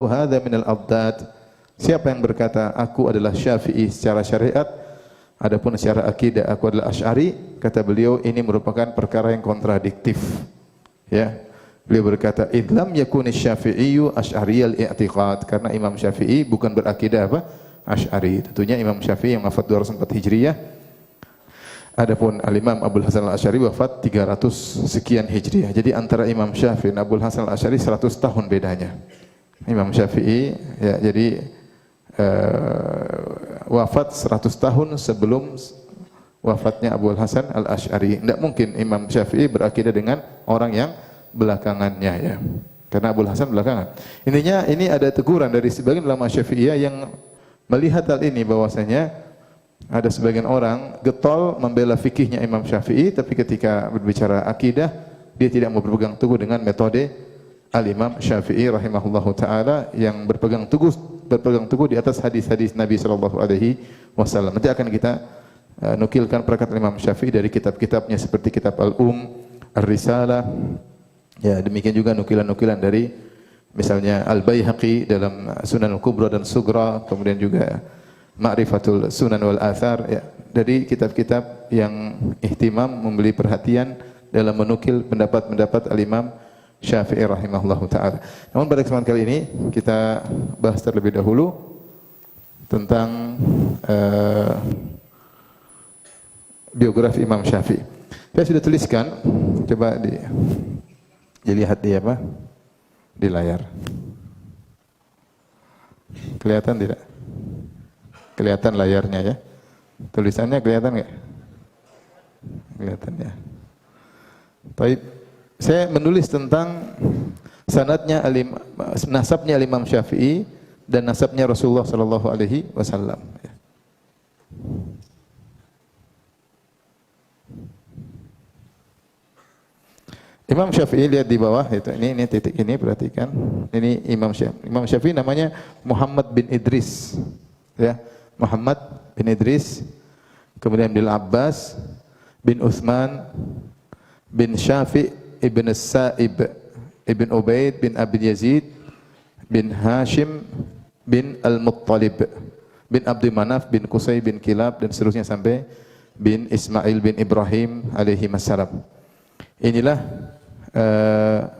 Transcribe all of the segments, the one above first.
hadza minal abdad. Siapa yang berkata aku adalah Syafi'i secara syariat, adapun secara akidah aku adalah Asy'ari, kata beliau ini merupakan perkara yang kontradiktif. Ya. Beliau berkata, "Idlam yakuni Syafi'iyyu Asy'ariyal i'tiqad." Karena Imam Syafi'i bukan berakidah apa? Asy'ari. Tentunya Imam Syafi'i yang wafat 204 Hijriah. Adapun Al-Imam Abdul Hasan Al-Asy'ari wafat 300 sekian Hijriah. Jadi antara Imam Syafi'i dan Abdul Hasan Al-Asy'ari 100 tahun bedanya. Imam Syafi'i ya jadi wafat 100 tahun sebelum wafatnya Abdul Hasan Al-Asy'ari. Tidak mungkin Imam Syafi'i berakidah dengan orang yang belakangannya ya. Karena Abdul Hasan belakangan. Intinya ini ada teguran dari sebagian ulama Syafi'iyah yang melihat hal ini bahwasanya ada sebagian orang getol membela fikihnya Imam Syafi'i, tapi ketika berbicara akidah dia tidak mau berpegang teguh dengan metode Al-Imam Syafi'i rahimahullahu taala yang berpegang teguh di atas hadis-hadis Nabi sallallahu alaihi wasallam. Nanti akan kita nukilkan perkataan Imam Syafi'i dari kitab-kitabnya seperti kitab Al-Um, Ar-Risalah. Ya, demikian juga nukilan-nukilan dari misalnya Al-Baihaqi dalam Sunan Al-Kubra dan Sugra, kemudian juga Ma'rifatul Sunan wal Athar ya. Dari kitab-kitab yang ihtimam memberi perhatian dalam menukil pendapat-pendapat Al-Imam Syafi'i rahimahullahu taala. Namun pada kesempatan kali ini kita bahas terlebih dahulu tentang biografi Imam Syafi'i. Saya sudah tuliskan, coba dilihat di apa? Di layar. Kelihatan tidak? Kelihatan layarnya ya. Tulisannya kelihatan enggak? Kelihatan ya. Baik. Saya menulis tentang sanadnya nasabnya Imam Syafi'i dan nasabnya Rasulullah sallallahu alaihi wasallam. Imam Syafi'i lihat di bawah itu. Ini titik ini perhatikan. Ini Imam Syafi'i. Imam Syafi'i namanya Muhammad bin Idris. Ya, Muhammad bin Idris. Kemudian bin Abbas bin Utsman bin Syafi' ibn Sa'ib ibn Ubaid bin Abi Yazid bin Hashim bin Al-Muttalib bin Abdi Manaf bin Qusay bin Kilab dan seterusnya sampai bin Ismail bin Ibrahim alaihi wassalam. Inilah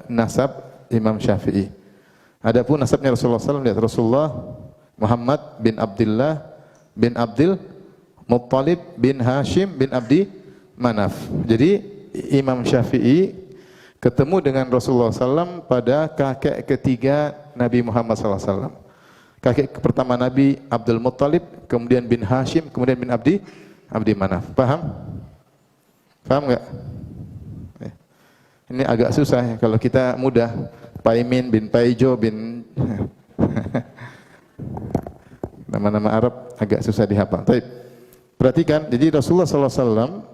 nasab Imam Syafi'i. Adapun nasabnya Rasulullah SAW, lihat Rasulullah Muhammad bin Abdullah bin Abdul Muttalib bin Hashim bin Abdi Manaf. Jadi Imam Syafi'i ketemu dengan Rasulullah SAW pada kakek ketiga Nabi Muhammad SAW. Kakek pertama Nabi Abdul Muttalib, kemudian bin Hashim, kemudian bin Abdi Manaf. Paham? Paham enggak? Ini agak susah ya, kalau kita mudah. Paimin bin Paijo bin nama-nama Arab agak susah dihafal. Baik. Perhatikan, jadi Rasulullah SAW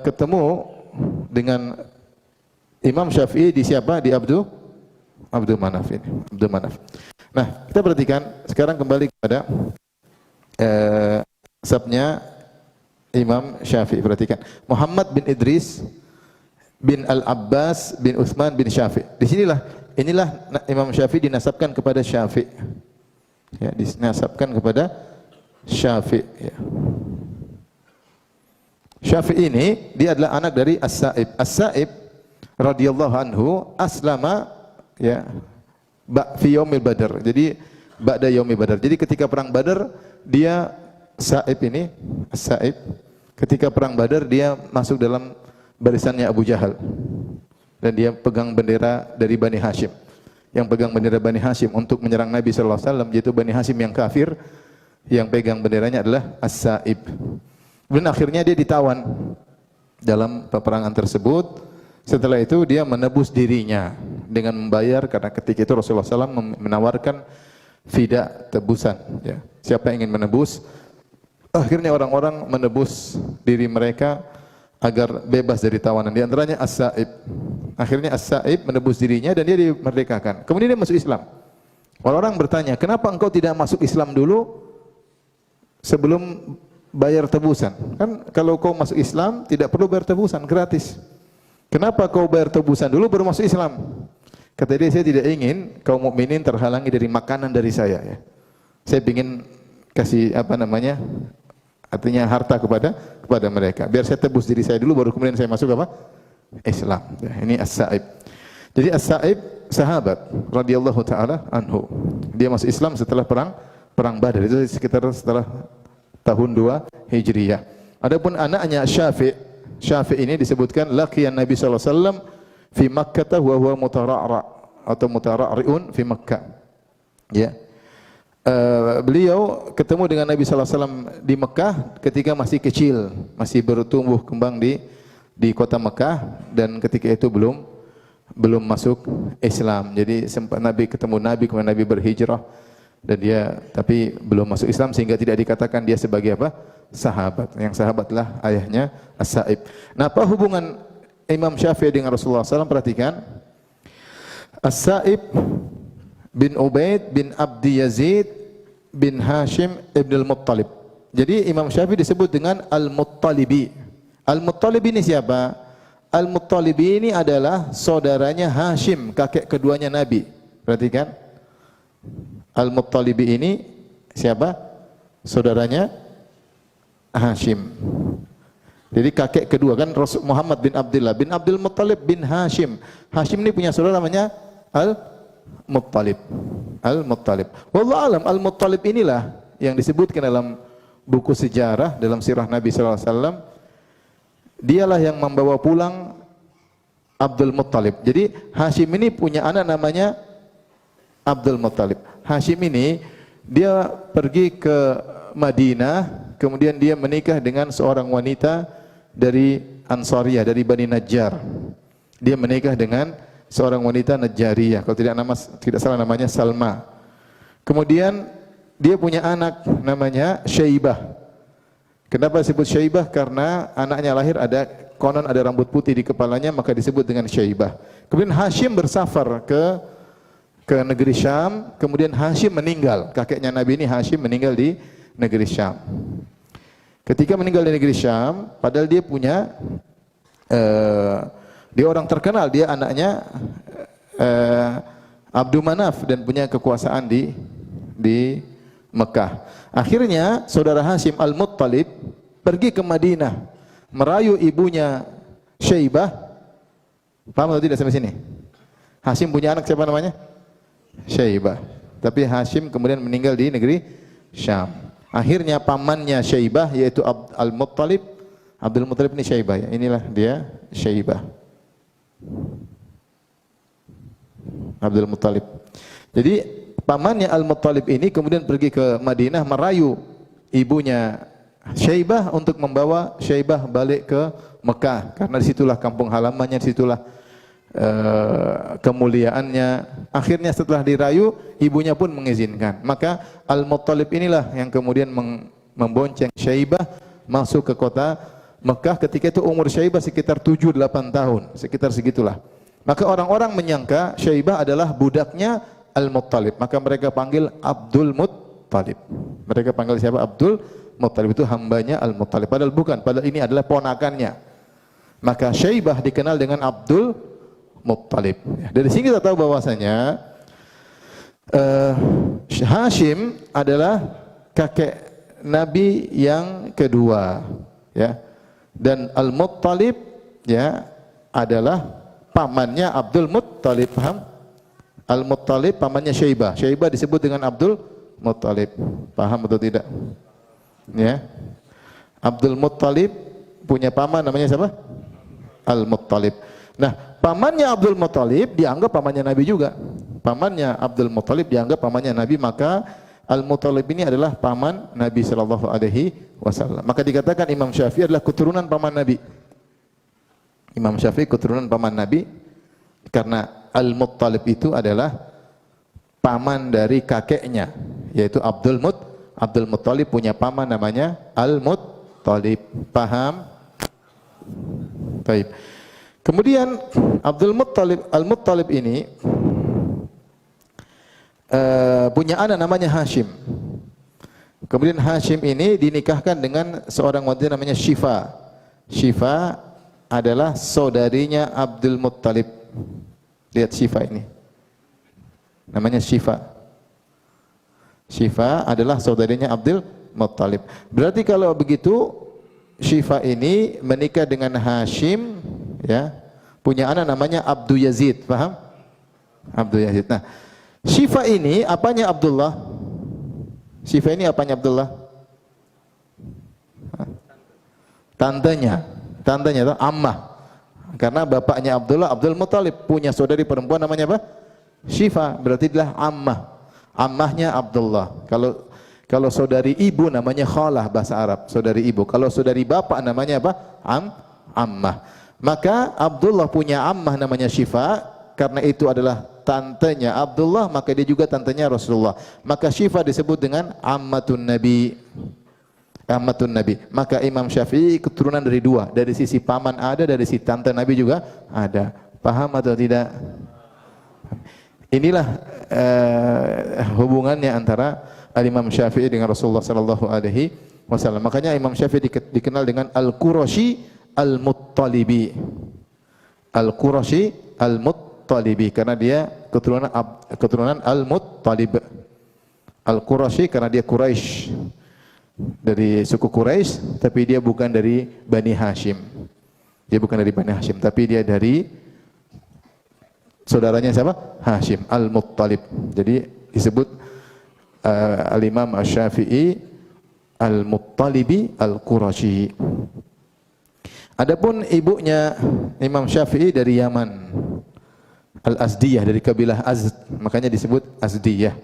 ketemu dengan Imam Syafi'i di siapa? Di Abdul Manaf ini. Abdul Manaf. Nah, kita perhatikan sekarang kembali kepada sabnya Imam Syafi'i. Perhatikan, Muhammad bin Idris bin Al-Abbas bin Utsman bin Syafi'. Inilah Imam Syafi'i dinasabkan kepada Syafi'. Ya, dinasabkan kepada Syafi'. Ya. Syafi'i ini dia adalah anak dari As-Sa'ib. As-Sa'ib radhiyallahu anhu aslama ya fi yaumil Badar. Jadi ba'da yaumil Badar. Jadi ketika perang Badar dia Sa'ib ini As-Sa'ib ketika perang Badar dia masuk dalam barisannya Abu Jahal dan dia pegang bendera dari Bani Hashim. Yang pegang bendera Bani Hashim untuk menyerang Nabi sallallahu alaihi wasallam yaitu Bani Hashim yang kafir, yang pegang benderanya adalah As-Sa'ib. Dan akhirnya dia ditawan dalam peperangan tersebut. Setelah itu dia menebus dirinya dengan membayar, karena ketika itu Rasulullah SAW menawarkan fida, tebusan ya. Siapa yang ingin menebus? Akhirnya orang-orang menebus diri mereka agar bebas dari tawanan. Di antaranya As-Sa'ib. Akhirnya As-Sa'ib menebus dirinya dan dia dimerdekakan. Kemudian dia masuk Islam. Orang-orang bertanya, kenapa engkau tidak masuk Islam dulu sebelum bayar tebusan? Kan kalau kau masuk Islam tidak perlu bayar tebusan, gratis. Kenapa kau bayar tebusan dulu baru masuk Islam? Kata dia, saya tidak ingin kaum mukminin terhalangi dari makanan dari saya. Ya. Saya ingin kasih artinya harta kepada mereka. Biar saya tebus diri saya dulu, baru kemudian saya masuk apa? Islam. Ya, ini As-Sa'ib. Jadi As-Sa'ib sahabat radhiyallahu taala anhu. Dia masuk Islam setelah perang Badar, itu sekitar setelah tahun 2 Hijriah. Adapun anaknya Syafi' ini disebutkan laqiyan Nabi sallallahu alaihi wasallam fi Makkah wa huwa mutara'ra atau mutara'riun fi Makkah. Ya. Beliau ketemu dengan Nabi sallallahu alaihi wasallam di Mekah ketika masih kecil, masih bertumbuh kembang di kota Mekah, dan ketika itu belum masuk Islam. Jadi sempat Nabi ketemu Nabi, kemudian Nabi berhijrah dan dia tapi belum masuk Islam sehingga tidak dikatakan dia sebagai apa? Sahabat. Yang sahabatlah ayahnya As-Sa'ib. Nah, apa hubungan Imam Syafi'i dengan Rasulullah SAW? Perhatikan. As-Sa'ib bin Ubaid bin Abdi Yazid bin Hashim ibn al-Muttalib. Jadi Imam Syafi'i disebut dengan Al-Muttalibi. Al-Muttalib ini siapa? Al-Muttalib ini adalah saudaranya Hashim, kakek keduanya Nabi. Perhatikan. Al-Muttalib ini siapa? Saudaranya Hashim. Jadi kakek kedua kan Rasul Muhammad bin Abdullah bin Abdul Muttalib bin Hashim. Hashim ini punya saudara namanya Al-Muttalib. Al-Muttalib. Wallahu alam, Al-Muttalib inilah yang disebutkan dalam buku sejarah dalam sirah Nabi sallallahu alaihi wasallam. Dialah yang membawa pulang Abdul Muttalib. Jadi Hashim ini punya anak namanya Abdul Muttalib. Hashim ini dia pergi ke Madinah, kemudian dia menikah dengan seorang wanita dari Ansariyah, dari Bani Najjar. Dia menikah dengan seorang wanita Najjariyah, kalau tidak salah namanya Salma. Kemudian dia punya anak namanya Syaibah. Kenapa disebut Syaibah? Karena anaknya lahir konon ada rambut putih di kepalanya, maka disebut dengan Syaibah. Kemudian Hashim bersafar ke negeri Syam, kemudian Hashim meninggal. Kakeknya Nabi ini Hashim meninggal di negeri Syam. Ketika meninggal di negeri Syam, padahal dia punya dia orang terkenal, dia anaknya Abdul Manaf dan punya kekuasaan di Mekah. Akhirnya saudara Hashim Al-Muttalib pergi ke Madinah, merayu ibunya Syaibah. Paham atau tidak sampai sini? Hashim punya anak siapa namanya? Syaibah. Tapi Hashim kemudian meninggal di negeri Syam. Akhirnya pamannya Syaibah yaitu Al-Muttalib, Abdul Muttalib ini Syaibah ya. Inilah dia Syaibah. Abdul Muttalib. Jadi pamannya Al-Muttalib ini kemudian pergi ke Madinah merayu ibunya Syaibah untuk membawa Syaibah balik ke Mekah, karena disitulah kampung halamannya, disitulah kemuliaannya. Akhirnya setelah dirayu, ibunya pun mengizinkan. Maka Al-Muttalib inilah yang kemudian membonceng Syaibah masuk ke kota Mekah. Ketika itu umur Syaibah sekitar 7-8 tahun, sekitar segitulah. Maka orang-orang menyangka Syaibah adalah budaknya Al-Muttalib, maka mereka panggil Abdul Muttalib. Mereka panggil siapa? Abdul Muttalib, itu hambanya Al-Muttalib. Padahal bukan, padahal ini adalah ponakannya. Maka Syaibah dikenal dengan Abdul Muttalib. Dari sini kita tahu bahwasanya Hashim adalah kakek Nabi yang kedua, ya. Dan Al-Muttalib ya adalah pamannya Abdul Muttalib. Paham? Al-Muttalib pamannya Syaibah. Syaibah disebut dengan Abdul Muttalib. Paham atau tidak? Ya. Abdul Muttalib punya paman namanya siapa? Al-Muttalib. Nah, pamannya Abdul Muttalib dianggap pamannya Nabi juga. Pamannya Abdul Muttalib dianggap pamannya Nabi, maka Al-Muttalib ini adalah paman Nabi sallallahu alaihi wasallam. Maka dikatakan Imam Syafi'i adalah keturunan paman Nabi. Imam Syafi'i keturunan paman Nabi karena Al-Muttalib itu adalah paman dari kakeknya, yaitu Abdul Muttalib punya paman namanya Al-Muttalib. Paham? Baik. Kemudian Al-Muttalib ini punya anak namanya Hashim. Kemudian Hashim ini dinikahkan dengan seorang wanita namanya Syifa. Syifa adalah saudarinya Abdul Muttalib. Lihat Syifa ini. namanya Syifa. Syifa adalah saudarinya Abdul Muttalib. Berarti kalau begitu Syifa ini menikah dengan Hashim, ya, punya anak namanya Abdu Yazid, paham? Abdu Yazid. Nah, Syifa ini apanya Abdullah? Syifa ini apanya Abdullah? Tantenya, tantenya itu Ammah. Karena bapaknya Abdullah, Abdul Muttalib, punya saudari perempuan namanya apa? Syifa, berarti adalah Ammah. Ammahnya Abdullah. Kalau saudari ibu namanya khalah bahasa Arab, saudari ibu. Kalau saudari bapak namanya apa? Ammah. Maka Abdullah punya ammah namanya Syifa, karena itu adalah tantenya Abdullah, maka dia juga tantenya Rasulullah. Maka Syifa disebut dengan ammatun Nabi. Ammatun Nabi. Maka Imam Syafi'i keturunan dari dua, dari sisi paman ada, dari sisi tante Nabi juga ada. Paham atau tidak? Inilah hubungannya antara Imam Syafi'i dengan Rasulullah sallallahu alaihi wasallam. Makanya Imam Syafi'i dikenal dengan Al-Qurashi Al-Muttalibi. Al-Qurashi Al-Muttalibi karena dia keturunan Al-Muttalib. Al-Qurashi karena dia Quraisy, dari suku Quraisy, tapi dia bukan dari Bani Hashim. Dia bukan dari Bani Hashim, tapi dia dari saudaranya siapa? Hashim Al-Muttalib. Jadi disebut Al-Imam Asy-Syafi'i Al-Muttalibi Al-Qurashi. Adapun ibunya Imam Syafi'i dari Yaman, Al-Azdiyah, dari kabilah Azd, makanya disebut Azdiyah.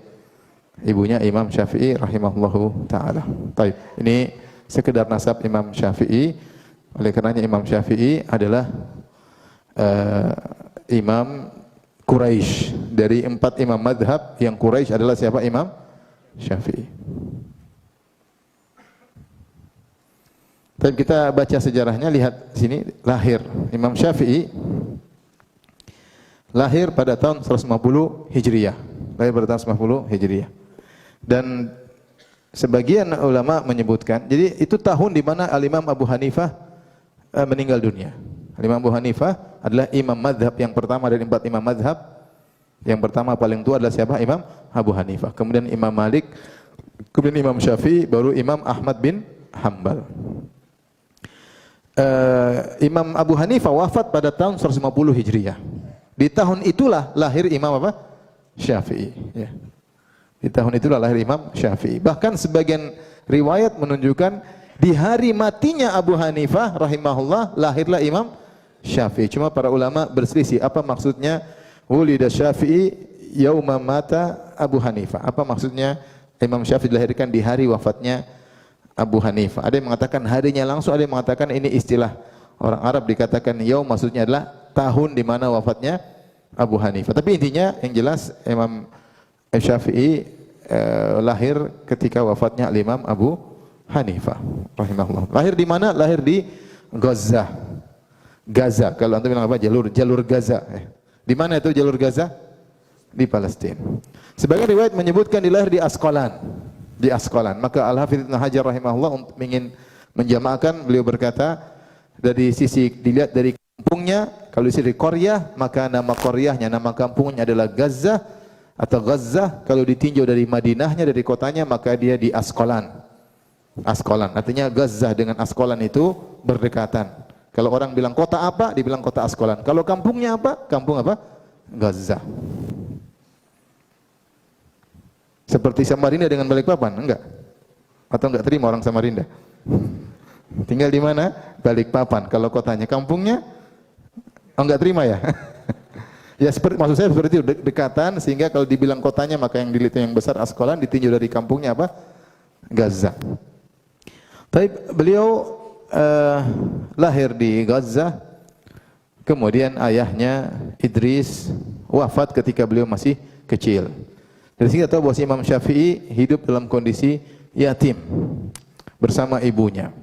Ibunya Imam Syafi'i rahimahullahu taala. Baik, ini sekedar nasab Imam Syafi'i. Oleh karenanya Imam Syafi'i adalah imam Quraisy. Dari 4 imam madhab yang Quraisy adalah siapa? Imam Syafi'i. Tapi kita baca sejarahnya, lihat sini, lahir Imam Syafi'i lahir pada tahun 150 Hijriah. Lahir pada tahun 150 Hijriah. Dan sebagian ulama menyebutkan, jadi itu tahun di mana Al-Imam Abu Hanifah meninggal dunia. Al-Imam Abu Hanifah adalah imam madhab yang pertama dari 4 imam madhab. Yang pertama paling tua adalah siapa? Imam Abu Hanifah. Kemudian Imam Malik, kemudian Imam Syafi'i, baru Imam Ahmad bin Hanbal. Imam Abu Hanifah wafat pada tahun 150 Hijriah. Di tahun itulah lahir Imam apa? Syafi'i. Ya. Di tahun itulah lahir Imam Syafi'i. Bahkan sebagian riwayat menunjukkan di hari matinya Abu Hanifah rahimahullah lahirlah Imam Syafi'i. Cuma para ulama berselisih apa maksudnya wulida Syafi'i yauma mata Abu Hanifah. Apa maksudnya Imam Syafi'i dilahirkan di hari wafatnya Abu Hanifah? Ada yang mengatakan harinya langsung, ada yang mengatakan ini istilah orang Arab dikatakan yaum, maksudnya adalah tahun di mana wafatnya Abu Hanifah. Tapi intinya yang jelas Imam Syafi'i lahir ketika wafatnya Imam Abu Hanifah rahimahullah. Lahir di mana? Lahir di Gaza. Gaza. Kalau antum bilang apa? Jalur Gaza. Di mana itu jalur Gaza? Di Palestina. Sebagian riwayat menyebutkan dilahir di Asqalan. Di Asqalan. Maka Al-Hafidz Ibnu Hajar rahimahullah ingin menjamaahkan, beliau berkata dari sisi dilihat dari kampungnya, kalau di sisi qaryah maka nama qaryahnya, nama kampungnya adalah Gaza atau Gaza. Kalau ditinjau dari Madinahnya, dari kotanya, maka dia di Asqalan. Asqalan artinya Gaza dengan Asqalan itu berdekatan. Kalau orang bilang kota apa, dibilang kota Asqalan. Kalau kampungnya apa? Kampung apa? Gaza. Seperti Samarinda dengan Balikpapan? Enggak. Atau enggak terima orang Samarinda? Tinggal di mana? Balikpapan. Kalau kotanya, kampungnya enggak terima ya? Ya seperti, maksud saya seperti itu, dekatan, sehingga kalau dibilang kotanya maka yang dilihat yang besar Asqalan, ditinjau dari kampungnya apa? Gaza. Tapi beliau lahir di Gaza. Kemudian ayahnya Idris wafat ketika beliau masih kecil. Dari sini kita tahu bahwa Imam Syafi'i hidup dalam kondisi yatim bersama ibunya.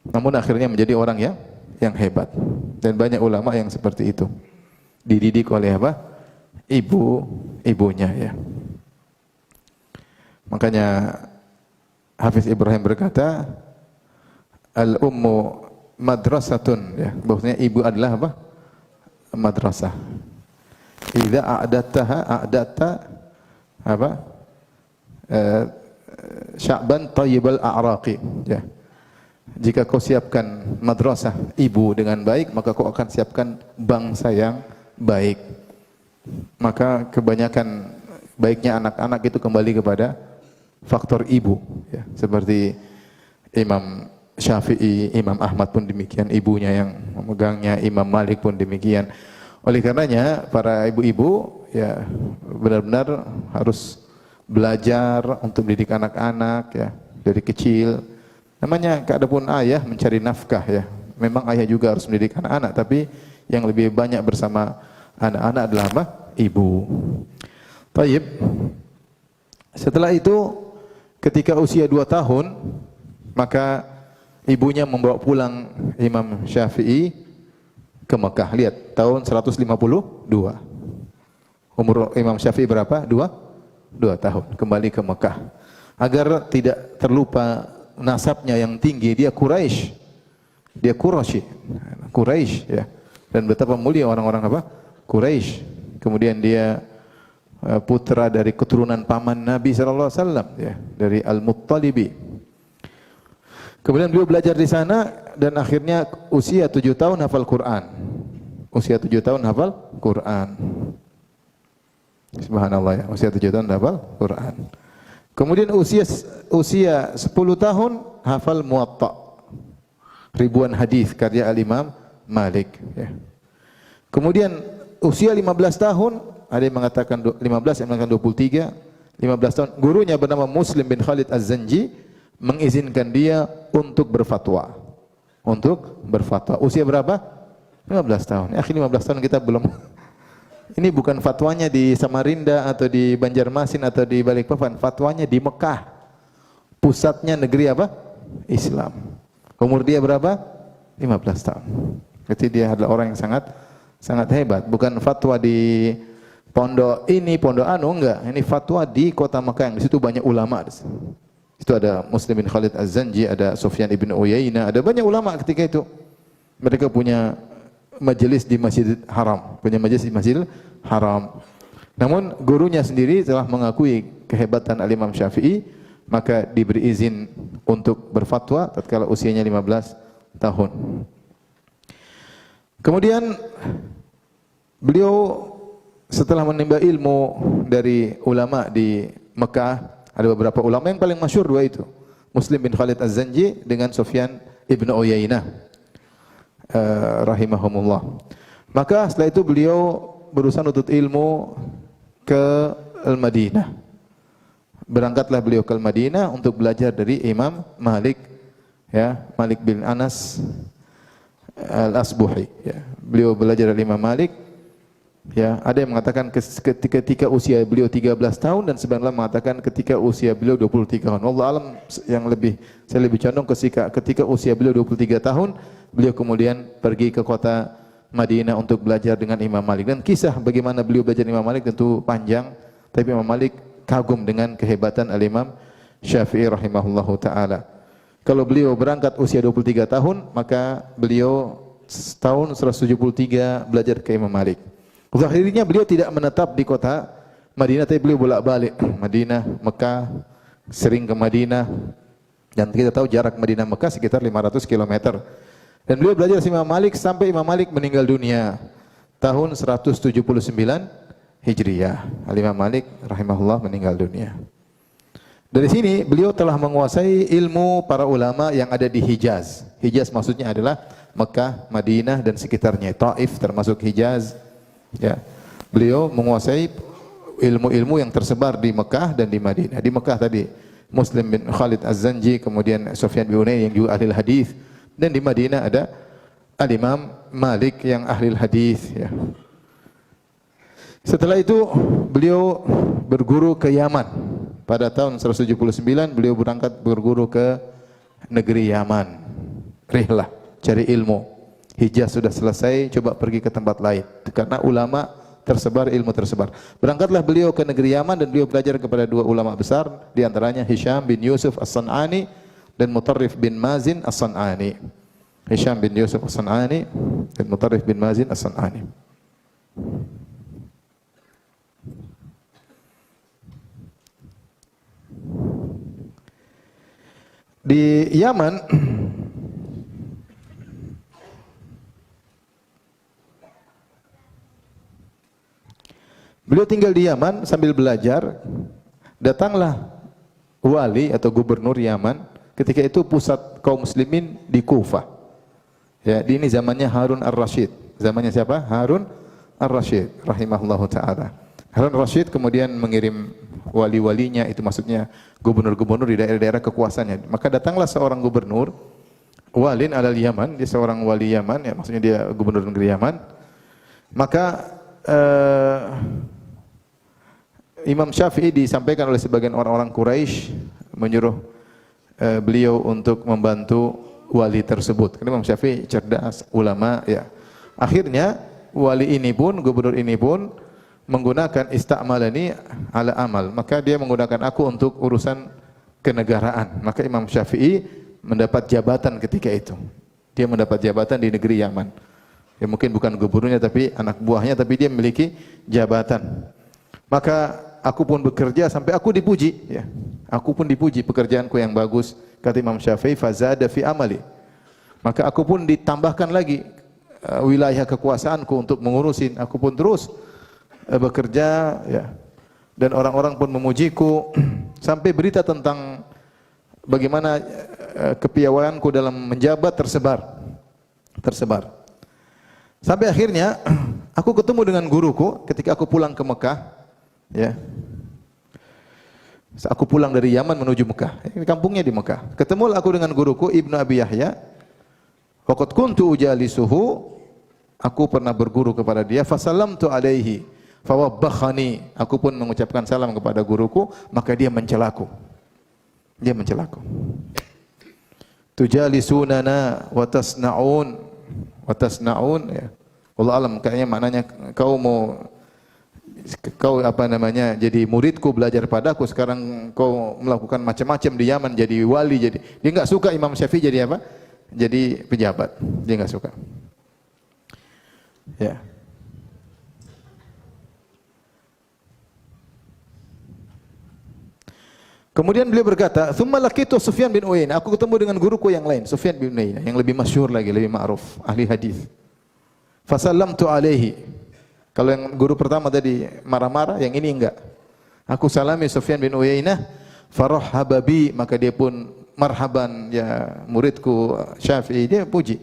Namun akhirnya menjadi orang yang hebat. Dan banyak ulama yang seperti itu. Dididik oleh apa? Ibunya ya. Makanya Hafiz Ibrahim berkata, al-ummu madrasatun, ya. Bahwasanya ibu adalah apa? Madrasah. idza a'datta apa? Sya'ban thayyibal a'raqi, ya. Jika kau siapkan madrasah ibu dengan baik, maka kau akan siapkan bangsa yang baik. Maka kebanyakan baiknya anak-anak itu kembali kepada faktor ibu, ya. Seperti Imam Syafi'i, Imam Ahmad pun demikian, ibunya yang memegangnya, Imam Malik pun demikian. Oleh karenanya para ibu-ibu ya benar-benar harus belajar untuk mendidik anak-anak ya dari kecil. Namanya adapun ayah mencari nafkah ya. Memang ayah juga harus mendidik anak-anak, tapi yang lebih banyak bersama anak-anak adalah apa? Ibu. Baik. Setelah itu ketika usia 2 tahun, maka ibunya membawa pulang Imam Syafi'i ke Mekah. Lihat, tahun 152. Umur Imam Syafi'i berapa? 2 tahun. Kembali ke Mekah. Agar tidak terlupa nasabnya yang tinggi, dia Quraisy. Dia Quraisy ya. Dan betapa mulia orang-orang apa? Quraisy. Kemudian dia putra dari keturunan paman Nabi sallallahu alaihi wasallam ya, dari Al-Muttalibi. Kemudian beliau belajar di sana dan akhirnya usia 7 tahun hafal Quran. Usia 7 tahun hafal Quran. Subhanallah ya, usia 7 tahun hafal Quran. Kemudian usia 10 tahun hafal Muwatta. Ribuan hadis karya Al-Imam Malik ya. Kemudian usia 15 tahun, ada yang mengatakan 15, yang mengatakan 23, 15 tahun, gurunya bernama Muslim bin Khalid Az-Zanji mengizinkan dia untuk berfatwa. Untuk berfatwa. Usia berapa? 15 tahun. Ya, 15 tahun kita belum. Ini bukan fatwanya di Samarinda atau di Banjarmasin atau di Balikpapan, fatwanya di Mekah. Pusatnya negeri apa? Islam. Umur dia berapa? 15 tahun. Jadi dia adalah orang yang sangat hebat. Bukan fatwa di pondok ini, pondok anu, enggak. Ini fatwa di kota Mekah yang di situ banyak ulama. Itu ada Muslim bin Khalid Az-Zanji, ada Sufyan ibn Uyainah, ada banyak ulama ketika itu. Mereka punya majelis di Masjidil Haram, punya majelis di Masjidil Haram. Namun gurunya sendiri telah mengakui kehebatan Al-Imam Syafi'i, maka diberi izin untuk berfatwa tatkala usianya 15 tahun. Kemudian beliau setelah menimba ilmu dari ulama di Mekah, ada beberapa ulama yang paling masyhur dua itu, Muslim bin Khalid Az-Zanji dengan Sufyan ibn Uyainah rahimahumullah. Maka setelah itu beliau berusaha menuntut ilmu ke Al-Madinah. Berangkatlah beliau ke Al-Madinah untuk belajar dari Imam Malik ya, Malik bin Anas Al-Asbuhi ya. Beliau belajar dari Imam Malik ya. Ada yang mengatakan ketika usia beliau 13 tahun dan sebenarnya mengatakan ketika usia beliau 23 tahun. Wallahu alam, yang saya lebih condong ketika usia beliau 23 tahun beliau kemudian pergi ke kota Madinah untuk belajar dengan Imam Malik. Dan kisah bagaimana beliau belajar dengan Imam Malik tentu panjang, tapi Imam Malik kagum dengan kehebatan Al-Imam Syafi'i rahimahullahu taala. Kalau beliau berangkat usia 23 tahun, maka beliau tahun 173 belajar ke Imam Malik. Akhirnya beliau tidak menetap di kota Madinah, tapi beliau bolak-balik Madinah, Mekah, sering ke Madinah. Dan kita tahu jarak Madinah Mekah sekitar 500 km. Dan beliau belajar dari Imam Malik sampai Imam Malik meninggal dunia tahun 179 Hijriyah. Al-Imam Malik rahimahullah meninggal dunia. Dari sini beliau telah menguasai ilmu para ulama yang ada di Hijaz. Hijaz maksudnya adalah Mekah, Madinah dan sekitarnya. Taif termasuk Hijaz. Ya. Beliau menguasai ilmu-ilmu yang tersebar di Mekah dan di Madinah. Di Mekah tadi Muslim bin Khalid Az-Zanji, kemudian Sufyan bin Uyainah yang juga ahli hadis, dan di Madinah ada Al-Imam Malik yang ahli hadis ya. Setelah itu beliau berguru ke Yaman. Pada tahun 179 beliau berangkat berguru ke negeri Yaman. Rihlah, cari ilmu. Hijaz sudah selesai, coba pergi ke tempat lain. Karena ulama tersebar, ilmu tersebar. Berangkatlah beliau ke negeri Yaman dan beliau belajar kepada dua ulama besar, di antaranya Hisham bin Yusuf As-San'ani dan Mutarrif bin Mazin As-San'ani. Hisham bin Yusuf As-San'ani dan Mutarrif bin Mazin As-San'ani. Di Yaman beliau tinggal di Yaman sambil belajar. Datanglah wali atau gubernur Yaman. Ketika itu pusat kaum muslimin di Kufah. Ya, di ini zamannya Harun ar-Rasyid. Zamannya siapa? Harun ar-Rasyid rahimahullahu taala. Harun ar-Rasyid kemudian mengirim wali-walinya, itu maksudnya gubernur-gubernur di daerah-daerah kekuasaannya. Maka datanglah seorang gubernur, walin alal Yaman, dia seorang wali Yaman, ya maksudnya dia gubernur negeri Yaman. Maka Imam Syafi'i disampaikan oleh sebagian orang-orang Quraisy menyuruh beliau untuk membantu wali tersebut. Karena Imam Syafi'i cerdas, ulama, ya. Akhirnya wali ini pun, gubernur ini pun menggunakan ista'malani ala amal. Maka dia menggunakan aku untuk urusan kenegaraan. Maka Imam Syafi'i mendapat jabatan ketika itu. Dia mendapat jabatan di negeri Yaman. Ya mungkin bukan gubernurnya tapi anak buahnya, tapi dia memiliki jabatan. Maka aku pun bekerja sampai aku dipuji, ya. Aku pun dipuji pekerjaanku yang bagus. Kata Imam Syafi'i, fazada fi amali. Maka aku pun ditambahkan lagi wilayah kekuasaanku untuk mengurusin. Aku pun terus bekerja, ya. Dan orang-orang pun memujiku sampai berita tentang bagaimana kepiawaianku dalam menjabat tersebar. Sampai akhirnya aku ketemu dengan guruku ketika aku pulang ke Mekah, ya. Aku pulang dari Yaman menuju Mekah. Ini kampungnya di Mekah. Ketemulah aku dengan guruku Ibnu Abi Yahya. Waqad kuntu ujalisuhu. Aku pernah berguru kepada dia. Fasallamtu alaihi. Fawabbakhani. Aku pun mengucapkan salam kepada guruku, maka dia mencelaku. Dia mencelaku. Tujalisunana wa tasna'un, ya. Allah alam, kayaknya maknanya kau apa namanya, jadi muridku belajar padaku, sekarang kau melakukan macam-macam di Yaman, jadi wali, jadi dia enggak suka Imam Syafi'i jadi apa? Jadi pejabat. Dia enggak suka. Ya. Kemudian beliau berkata, "Tsumma laqitu Sufyan bin Uyainah." Aku ketemu dengan guruku yang lain, Sufyan bin Uyainah, yang lebih masyhur lagi, lebih ma'ruf, ahli hadis. Fa sallamtu alaihi. Kalau yang guru pertama tadi marah-marah, yang ini enggak. Aku salami Sufyan bin Uyainah, farahhaba bi, maka dia pun marhaban, ya muridku Syafi'i, dia puji.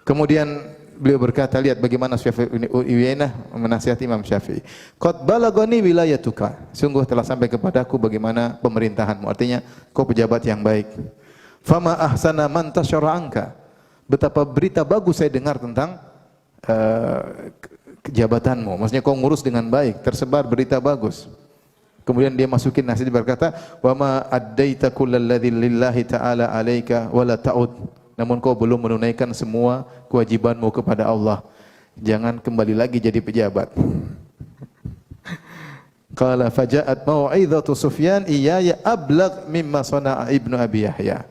Kemudian beliau berkata, lihat bagaimana Sufyan bin Uyainah menasihati Imam Syafi'i. Qad balagani wilayatuka. Sungguh telah sampai kepadaku bagaimana pemerintahanmu. Artinya kau pejabat yang baik. Fama ahsana man tasyara anka. Betapa berita bagus saya dengar tentang jabatanmu. Maksudnya kau ngurus dengan baik, tersebar berita bagus. Kemudian dia masukin nasihat, berkata, "Wa ma addaita kullalladzi lillahi ta'ala 'alaika wa la ta'ud." Namun kau belum menunaikan semua kewajibanmu kepada Allah. Jangan kembali lagi jadi pejabat. Qala faja'at mau'izatu Sufyan iyaya ablagh mimma sana'a Ibnu Abi Yahya.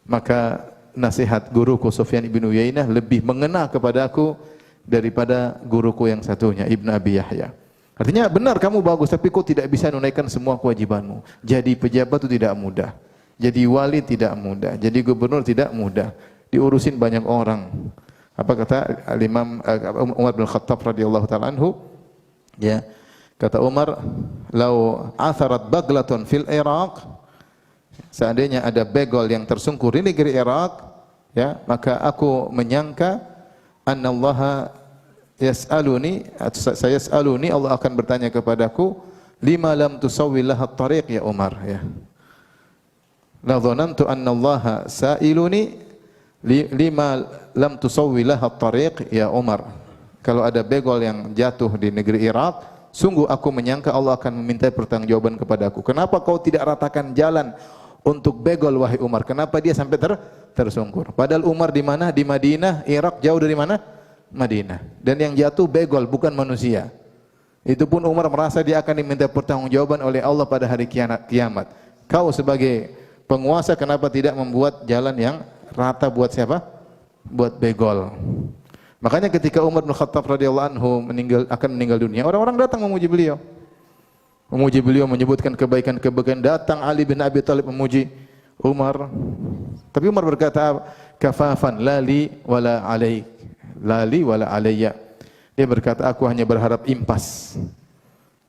Maka nasihat guruku Sufyan ibn Uyainah lebih mengena kepadaku daripada guruku yang satunya, Ibnu Abi Yahya. Artinya benar kamu bagus, tapi kau tidak bisa menunaikan semua kewajibanmu. Jadi pejabat itu tidak mudah. Jadi wali tidak mudah. Jadi gubernur tidak mudah. Diurusin banyak orang. Apa kata Imam Umar bin Khattab radhiyallahu taala anhu? Ya. Kata Umar, "Lau atharat baglatun fil Iraq." Seandainya ada begol yang tersungkur di negeri Irak, ya, maka aku menyangka annallaha yas'aluni, saya yas'aluni, Allah akan bertanya kepadaku, lima lam tusawwi laha at-tariq ya Umar, ya. La dhanantu annallaha sa'iluni lima lam tusawwi laha at-tariq ya Umar. Kalau ada begol yang jatuh di negeri Irak, sungguh aku menyangka Allah akan meminta pertanggungjawaban kepadaku. Kenapa kau tidak ratakan jalan untuk begol wahai Umar? Kenapa dia sampai tersungkur? Padahal Umar di mana? Di Madinah, Irak jauh dari mana? Madinah. Dan yang jatuh begol, bukan manusia. Itu pun Umar merasa dia akan diminta pertanggungjawaban oleh Allah pada hari kiamat. Kau sebagai penguasa kenapa tidak membuat jalan yang rata buat siapa? Buat begol. Makanya ketika Umar bin Khattab radhiyallahu anhu akan meninggal dunia, orang-orang datang memuji beliau. Memuji beliau, menyebutkan kebaikan-kebaikan. Datang Ali bin Abi Thalib memuji. Umar, tapi Umar berkata, kafafan lali wala alaik, lali wala alayya. Dia berkata, aku hanya berharap impas.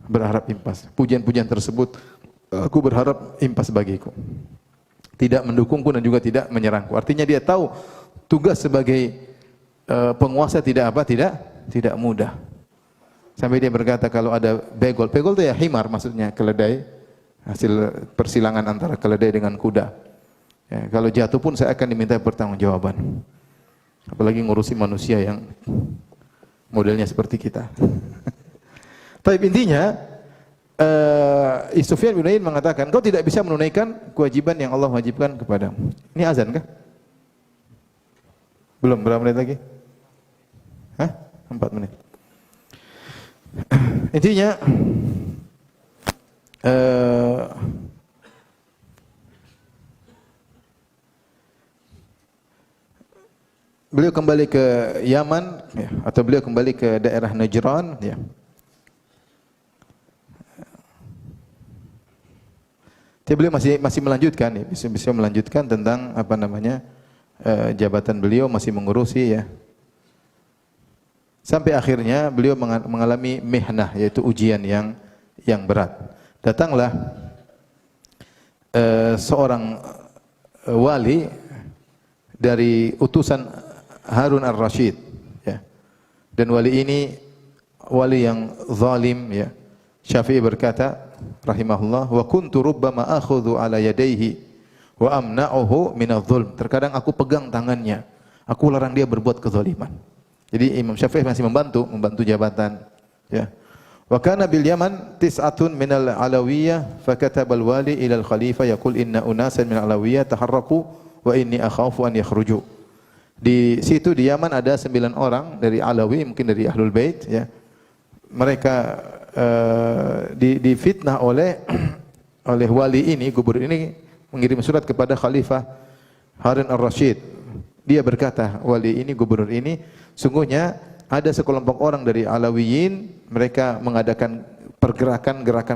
Berharap impas. Pujian-pujian tersebut, aku berharap impas bagiku. Tidak mendukungku dan juga tidak menyerangku. Artinya dia tahu tugas sebagai penguasa tidak apa? Tidak mudah. Sampai dia berkata kalau ada begol itu ya himar maksudnya, keledai, hasil persilangan antara keledai dengan kuda. Ya, kalau jatuh pun saya akan diminta pertanggungjawaban. Apalagi ngurusi manusia yang modelnya seperti kita. Tapi intinya Sufyan bin Uyainah mengatakan, kau tidak bisa menunaikan kewajiban yang Allah wajibkan kepadamu. Ini azan kah? Belum, berapa menit lagi? 4 menit. Intinya beliau kembali ke Yaman ya, atau beliau kembali ke daerah Najran ya. Tapi beliau masih melanjutkan ya, bisa melanjutkan tentang apa namanya jabatan beliau, masih mengurusi ya. Sampai akhirnya beliau mengalami mihnah, yaitu ujian yang berat. Datanglah seorang wali dari utusan Harun ar-Rasyid ya. Dan wali ini wali yang zalim ya. Syafi'i berkata rahimahullah, wa kuntu rubbama akhudhu ala yadayhi wa amna'uhu minadh-dhulm. Terkadang aku pegang tangannya, aku larang dia berbuat kezaliman. Jadi Imam Syafi'i masih membantu jabatan ya. Wa kana bil Yaman tis'atun minal Alawiyyah fakataba al-wali ila al-khalifah yaqul inna unasan min al-Alawiyyah taharraqu wa inni akhafu an yakhruju. Di situ di Yaman ada 9 orang dari Alawi, mungkin dari Ahlul Bait ya. Mereka difitnah oleh wali ini, gubernur ini mengirim surat kepada Khalifah Harun ar-Rasyid. Dia berkata, wali ini, gubernur ini, sungguhnya ada sekelompok orang dari Alawiyin, mereka mengadakan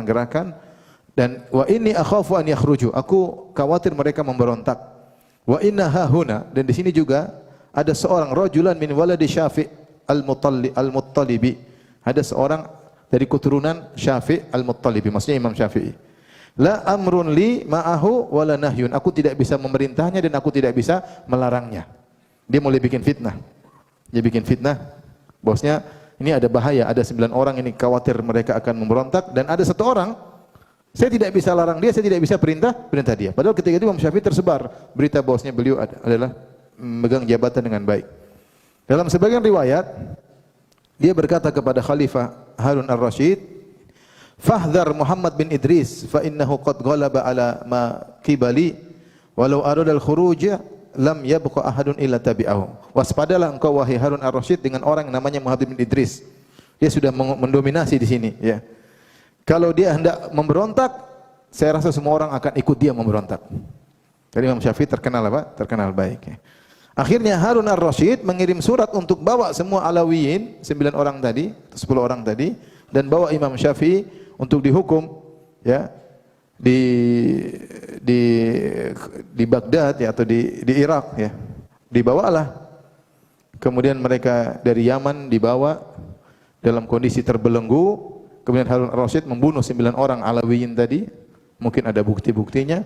gerakan dan wa inni akhafu an yakhruju. Aku khawatir mereka memberontak. Wa inna hahuna, dan di sini juga ada seorang rajulan min waladi Syafi' al-Muttalibi. Ada seorang dari keturunan Syafi' al-Muttalibi, maksudnya Imam Syafi'i. La amrun li ma'ahu wala nahyun. Aku tidak bisa memerintahnya dan aku tidak bisa melarangnya. Dia mulai bikin fitnah. Dia bikin fitnah. Bosnya, ini ada bahaya, ada 9 orang ini khawatir mereka akan memberontak dan ada 1 orang saya tidak bisa larang dia, saya tidak bisa perintah dia. Padahal ketika itu Imam Syafi'i tersebar berita bosnya beliau adalah memegang jabatan dengan baik. Dalam sebagian riwayat dia berkata kepada Khalifah Harun ar-Rasyid, "Fahdhar Muhammad bin Idris fa innahu qad ghalaba ala ma qibali walau arada al-khuruj lam yabqa ahadun illa tabi'ahu." Waspadalah engkau wahai Harun ar-Rasyid dengan orang yang namanya Muhammad bin Idris. Dia sudah mendominasi di sini ya. Kalau dia hendak memberontak, saya rasa semua orang akan ikut dia memberontak. Jadi Imam Syafi'i terkenal apa? Terkenal baik ya. Akhirnya Harun ar-Rasyid mengirim surat untuk bawa semua Alawiyin, 9 orang tadi, 10 orang tadi, dan bawa Imam Syafi'i untuk dihukum ya di Baghdad ya, atau di Irak ya. Dibawalah. Kemudian mereka dari Yaman dibawa dalam kondisi terbelenggu. Kemudian Harun ar-Rasyid membunuh 9 orang Alawiyin tadi. Mungkin ada bukti-buktinya.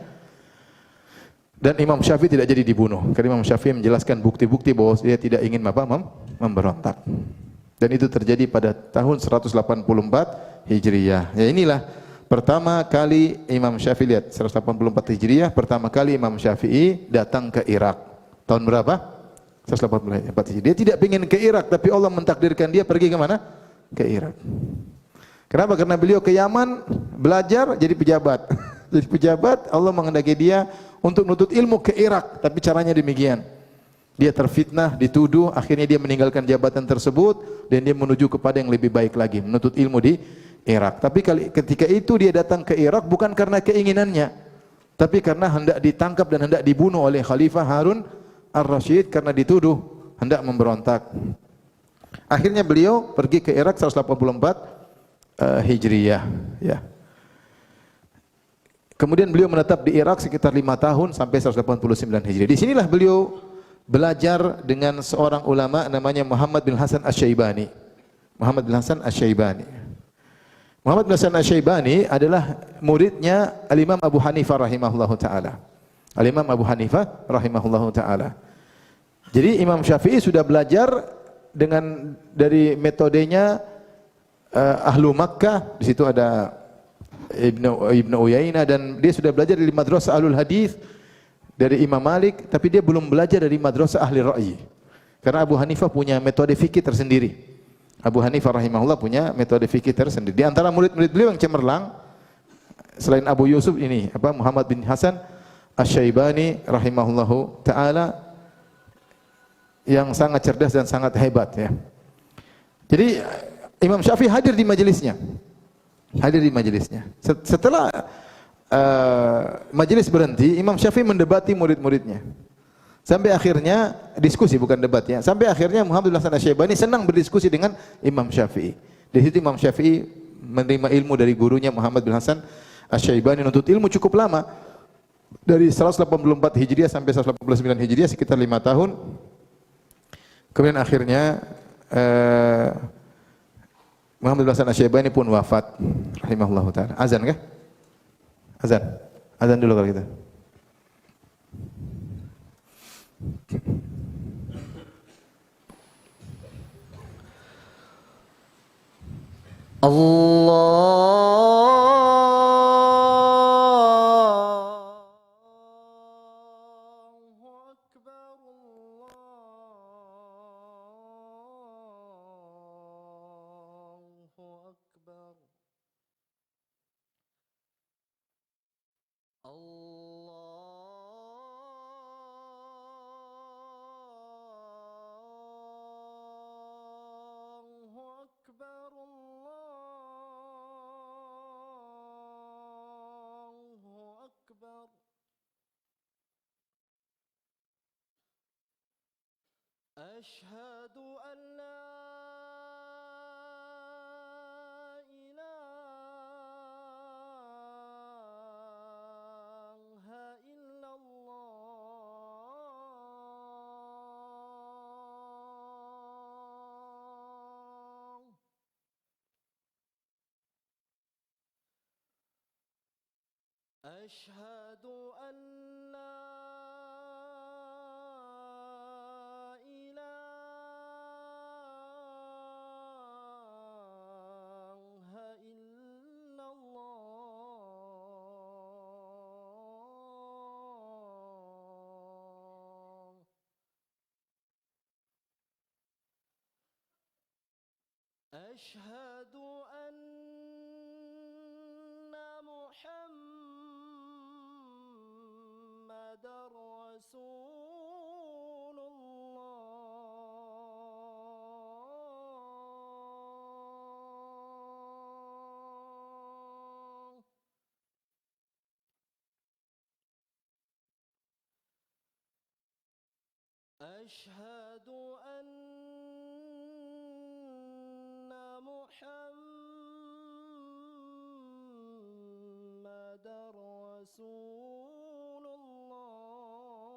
Dan Imam Syafi'i tidak jadi dibunuh. Karena Imam Syafi'i menjelaskan bukti-bukti bahwa dia tidak ingin memberontak. Dan itu terjadi pada tahun 184 Hijriyah. Ya inilah pertama kali Imam Syafi'i, lihat 184 Hijriyah, pertama kali Imam Syafi'i datang ke Irak. Tahun berapa? 184 Hijriyah. Dia tidak ingin ke Irak, tapi Allah mentakdirkan dia pergi ke mana? Ke Irak. Kenapa? Karena beliau ke Yaman belajar jadi pejabat. Jadi pejabat, Allah menghendaki dia untuk menuntut ilmu ke Irak, tapi caranya demikian. Dia terfitnah, dituduh, akhirnya dia meninggalkan jabatan tersebut dan dia menuju kepada yang lebih baik lagi, menuntut ilmu di Irak. Tapi ketika itu dia datang ke Irak bukan karena keinginannya, tapi karena hendak ditangkap dan hendak dibunuh oleh Khalifah Harun ar-Rasyid karena dituduh hendak memberontak. Akhirnya beliau pergi ke Irak 184 Hijriyah ya. Kemudian beliau menetap di Irak sekitar 5 tahun sampai 189 Hijriah. Di sinilah beliau belajar dengan seorang ulama namanya Muhammad bin Hasan Asy-Syaibani. Muhammad bin Hasan Asy-Syaibani. Muhammad bin Hasan Asy-Syaibani adalah muridnya Al-Imam Abu Hanifah rahimahullahu taala. Al-Imam Abu Hanifah rahimahullahu taala. Jadi Imam Syafi'i sudah belajar dengan dari metodenya Ahlu Makkah. Di situ ada Ibnu Uyainah, dan dia sudah belajar dari madrasah Ahlul Hadis dari Imam Malik, tapi dia belum belajar dari madrasah Ahli Ra'yi. Karena Abu Hanifah punya metode fikih tersendiri. Abu Hanifah rahimahullah punya metode fikih tersendiri. Di antara murid-murid beliau yang cemerlang selain Abu Yusuf ini, Muhammad bin Hasan Asy-Syaibani rahimahullahu taala, yang sangat cerdas dan sangat hebat ya. Jadi Imam Syafi'i hadir di majelisnya. Setelah majelis berhenti, Imam Syafi'i mendebati murid-muridnya. Sampai akhirnya diskusi, bukan debat ya. Sampai akhirnya Muhammad bin Hasan Asy-Syaibani senang berdiskusi dengan Imam Syafi'i. Di situ Imam Syafi'i menerima ilmu dari gurunya Muhammad bin Hasan Asy-Syaibani, menuntut ilmu cukup lama. Dari 184 Hijriah sampai 189 Hijriah sekitar 5 tahun. Kemudian akhirnya Muhammad bin Hasan Asy-Syaibani pun wafat rahimahullahu taala. Azan kah? Azan. Azan dulu kalau gitu. أشهد أن لا إله إلا الله أشهد أن لا أشهد أن محمدًا رسول الله أشهد أن محمدًا رسول الله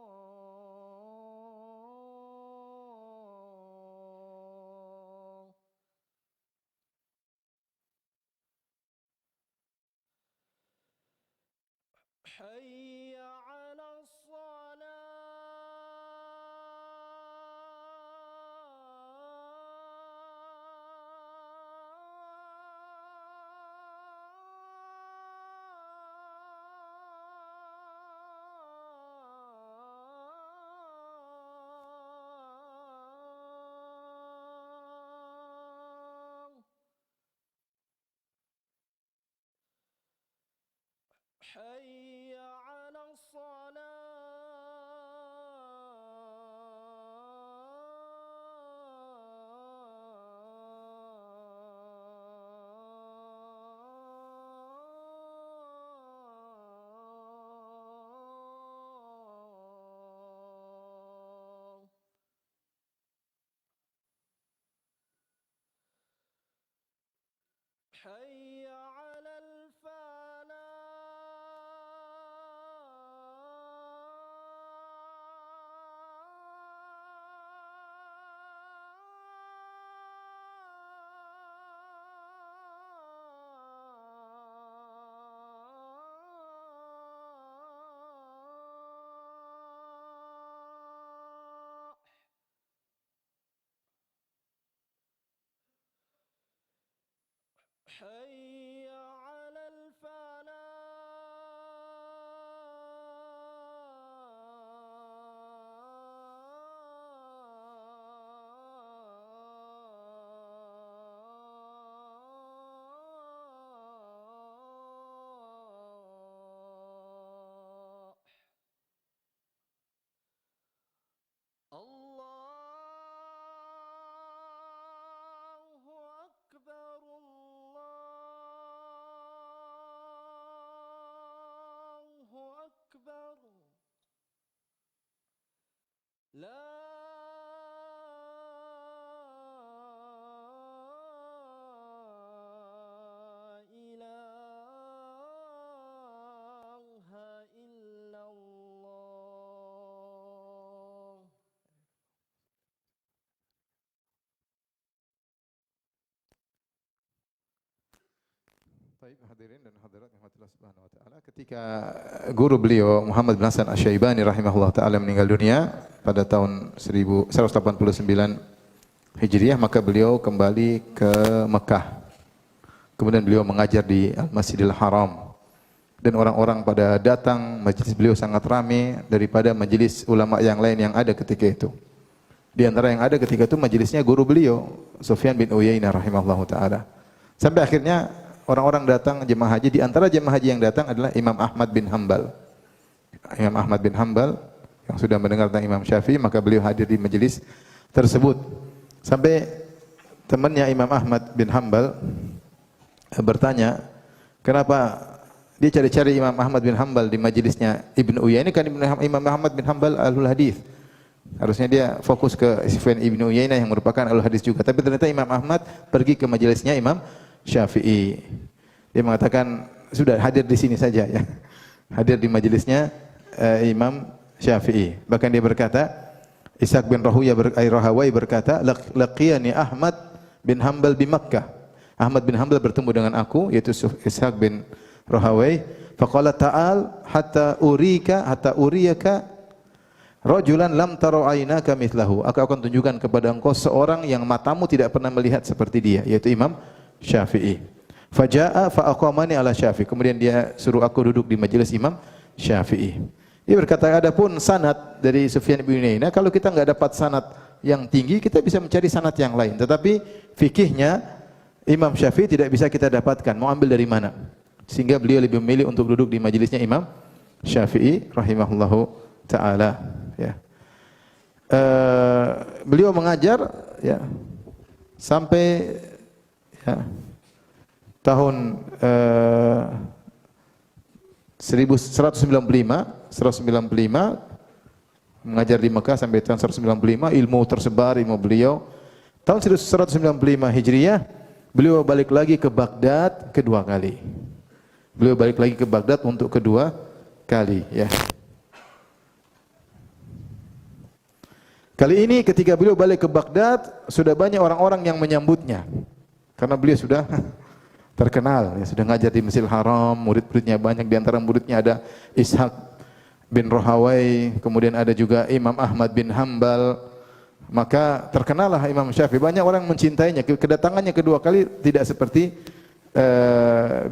حي على حي على الصلاة حي على الفلاح حي على الفلاح. الله أكبر الله أكبر لا إله إلا الله. Baik, hadirin dan hadirat yang Allah Subhanahu wa taala, ketika guru beliau Muhammad bin Hasan Asy-Syaibani rahimahullah taala meninggal dunia pada tahun 1189 Hijriah, maka beliau kembali ke Mekah. Kemudian beliau mengajar di Al-Masjidil Haram. Dan orang-orang pada datang, majelis beliau sangat ramai daripada majelis ulama yang lain yang ada ketika itu. Di antara yang ada ketika itu majelisnya guru beliau, Sufyan bin Uyainah rahimahullah taala. Sampai akhirnya orang-orang datang jemaah haji, di antara jemaah haji yang datang adalah Imam Ahmad bin Hanbal. Imam Ahmad bin Hanbal yang sudah mendengar tentang Imam Syafi'i, maka beliau hadir di majelis tersebut. Sampai temannya Imam Ahmad bin Hanbal bertanya, kenapa dia cari-cari Imam Ahmad bin Hanbal di majelisnya Ibnu Uyainah? Kan Imam Ahmad bin Hanbal ahlul hadis. Harusnya dia fokus ke Sufyan Ibnu Uyainah yang merupakan ahlul hadis juga. Tapi ternyata Imam Ahmad pergi ke majelisnya Imam Syafi'i. Dia mengatakan, sudah hadir di sini saja ya. Hadir di majelisnya Imam Syafi'i. Bahkan dia berkata, Ishaq bin Rahawai berkata, laqiyani Ahmad bin Hanbal di Makkah. Ahmad bin Hanbal bertemu dengan aku, yaitu Ishaq bin Rahawai. Faqala ta'al hatta uriyaka rajulan lam tara aynaka mithlahu. Aku akan tunjukkan kepada engkau seorang yang matamu tidak pernah melihat seperti dia, yaitu Imam Syafi'i. Faja'a fa aqamani ala Syafi'i. Kemudian dia suruh aku duduk di majelis Imam Syafi'i. Dia berkata, adapun sanad dari Sufyan bin Uyainah, kalau kita enggak dapat sanad yang tinggi, kita bisa mencari sanad yang lain. Tetapi fikihnya Imam Syafi'i tidak bisa kita dapatkan. Mau ambil dari mana? Sehingga beliau lebih memilih untuk duduk di majelisnya Imam Syafi'i rahimahullahu taala, ya. Beliau mengajar ya sampai ya, tahun 1195 mengajar di Mekah sampai tahun 195, ilmu tersebar, ilmu beliau. Tahun 1195 Hijriah beliau balik lagi ke Baghdad kedua kali. Beliau balik lagi ke Baghdad untuk kedua kali ya. Kali ini ketika beliau balik ke Baghdad, sudah banyak orang-orang yang menyambutnya. Karena beliau sudah terkenal, ya, sudah ngajar di Masjidil Haram, murid-muridnya banyak, di antara muridnya ada Ishaq bin Rahawai, kemudian ada juga Imam Ahmad bin Hanbal. Maka terkenallah Imam Syafi'i, banyak orang mencintainya. Kedatangannya kedua kali tidak seperti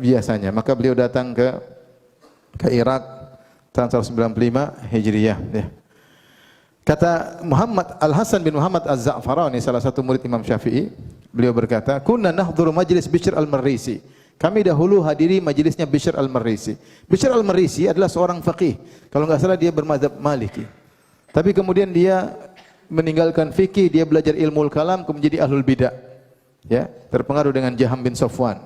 biasanya. Maka beliau datang ke Irak tahun 195 Hijriah, ya. Kata Muhammad Al-Hasan bin Muhammad Az-Za'farani, salah satu murid Imam Syafi'i, beliau berkata, "Kunna nahdhuru majlis Bishr al-Marrisi." Kami dahulu hadiri majelisnya Bishr al-Marrisi. Bishr al-Marrisi adalah seorang faqih. Kalau enggak salah dia bermadzhab Maliki. Tapi kemudian dia meninggalkan fikih, dia belajar ilmu kalam, kemudian jadi ahlul bidah. Ya, terpengaruh dengan Jaham bin Safwan.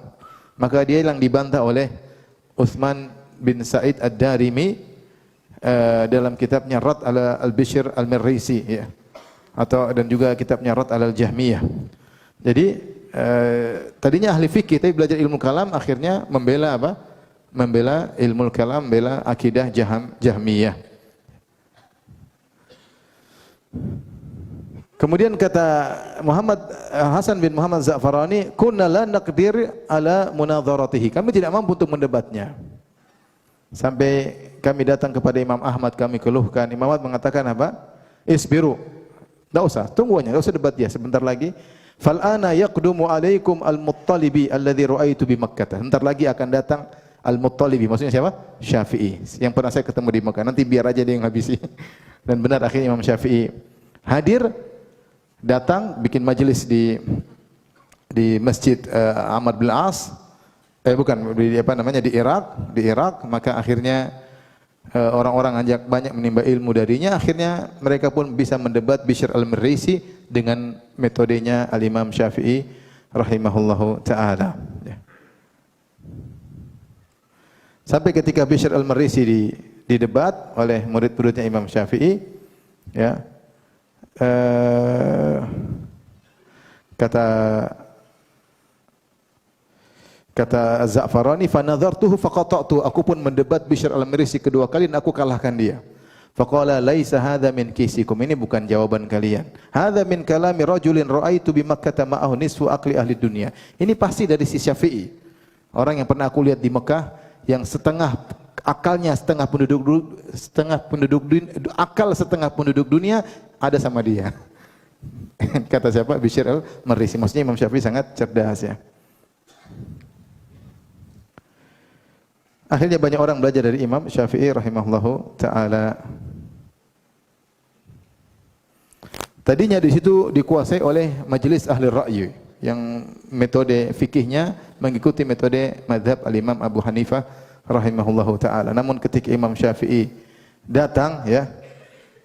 Maka dia yang dibantah oleh Utsman bin Sa'id Ad-Darimi dalam kitabnya Rad ala al-Bishr al-Marrisi, ya. Dan juga kitabnya Rad ala al-Jahmiyah. Jadi tadinya ahli fikih tapi belajar ilmu kalam, akhirnya membela apa? Membela ilmu kalam, membela akidah Jahmiyah. Kemudian kata Muhammad Hasan bin Muhammad Za'farani, "Kunna la naqdir ala munadharatihi." Kami tidak mampu untuk mendebatnya. Sampai kami datang kepada Imam Ahmad, kami keluhkan. Imam Ahmad mengatakan apa? Isbiru. Enggak usah, tunggu aja, enggak usah debat dia sebentar lagi. Fal'ana yaqdumu alaikum al-Muttalibi alladhi ra'aitu bi Makkah. Entar lagi akan datang Al-Muttalibi, maksudnya siapa? Syafi'i. Yang pernah saya ketemu di Mekah. Nanti biar aja dia yang habisi. Dan benar akhirnya Imam Syafi'i hadir, datang bikin majelis di Masjid Amr bin As. Bukan di apa namanya, di Irak, maka akhirnya orang-orang banyak menimba ilmu darinya. Akhirnya mereka pun bisa mendebat Bishr al-Marisi dengan metodenya al-Imam Syafi'i rahimahullahu taala. Ya. Sampai ketika Bishr al-Marisi didebat oleh murid-muridnya Imam Syafi'i, ya, kata Az-Za'farani, "Fanadhartuhu faqata'tu." Aku pun mendebat Bishr al-Marisi kedua kali dan aku kalahkan dia. Faqala laisa hadza min kisikum. Ini bukan jawaban kalian. Hadza min kalami rajulin ra'aitu bi Makkah ma'ahu nisfu aqli ahli dunya. Ini pasti dari si Syafi'i. Orang yang pernah aku lihat di Mekah yang setengah akalnya setengah penduduk dunia ada sama dia. Kata siapa? Bishr al-Marisi. Maksudnya Imam Syafi'i sangat cerdas, ya. Akhirnya banyak orang belajar dari Imam Syafi'i rahimahullahu taala. Tadinya di situ dikuasai oleh majelis ahli ra'yi yang metode fikihnya mengikuti metode mazhab al-Imam Abu Hanifah rahimahullahu taala. Namun ketika Imam Syafi'i datang, ya,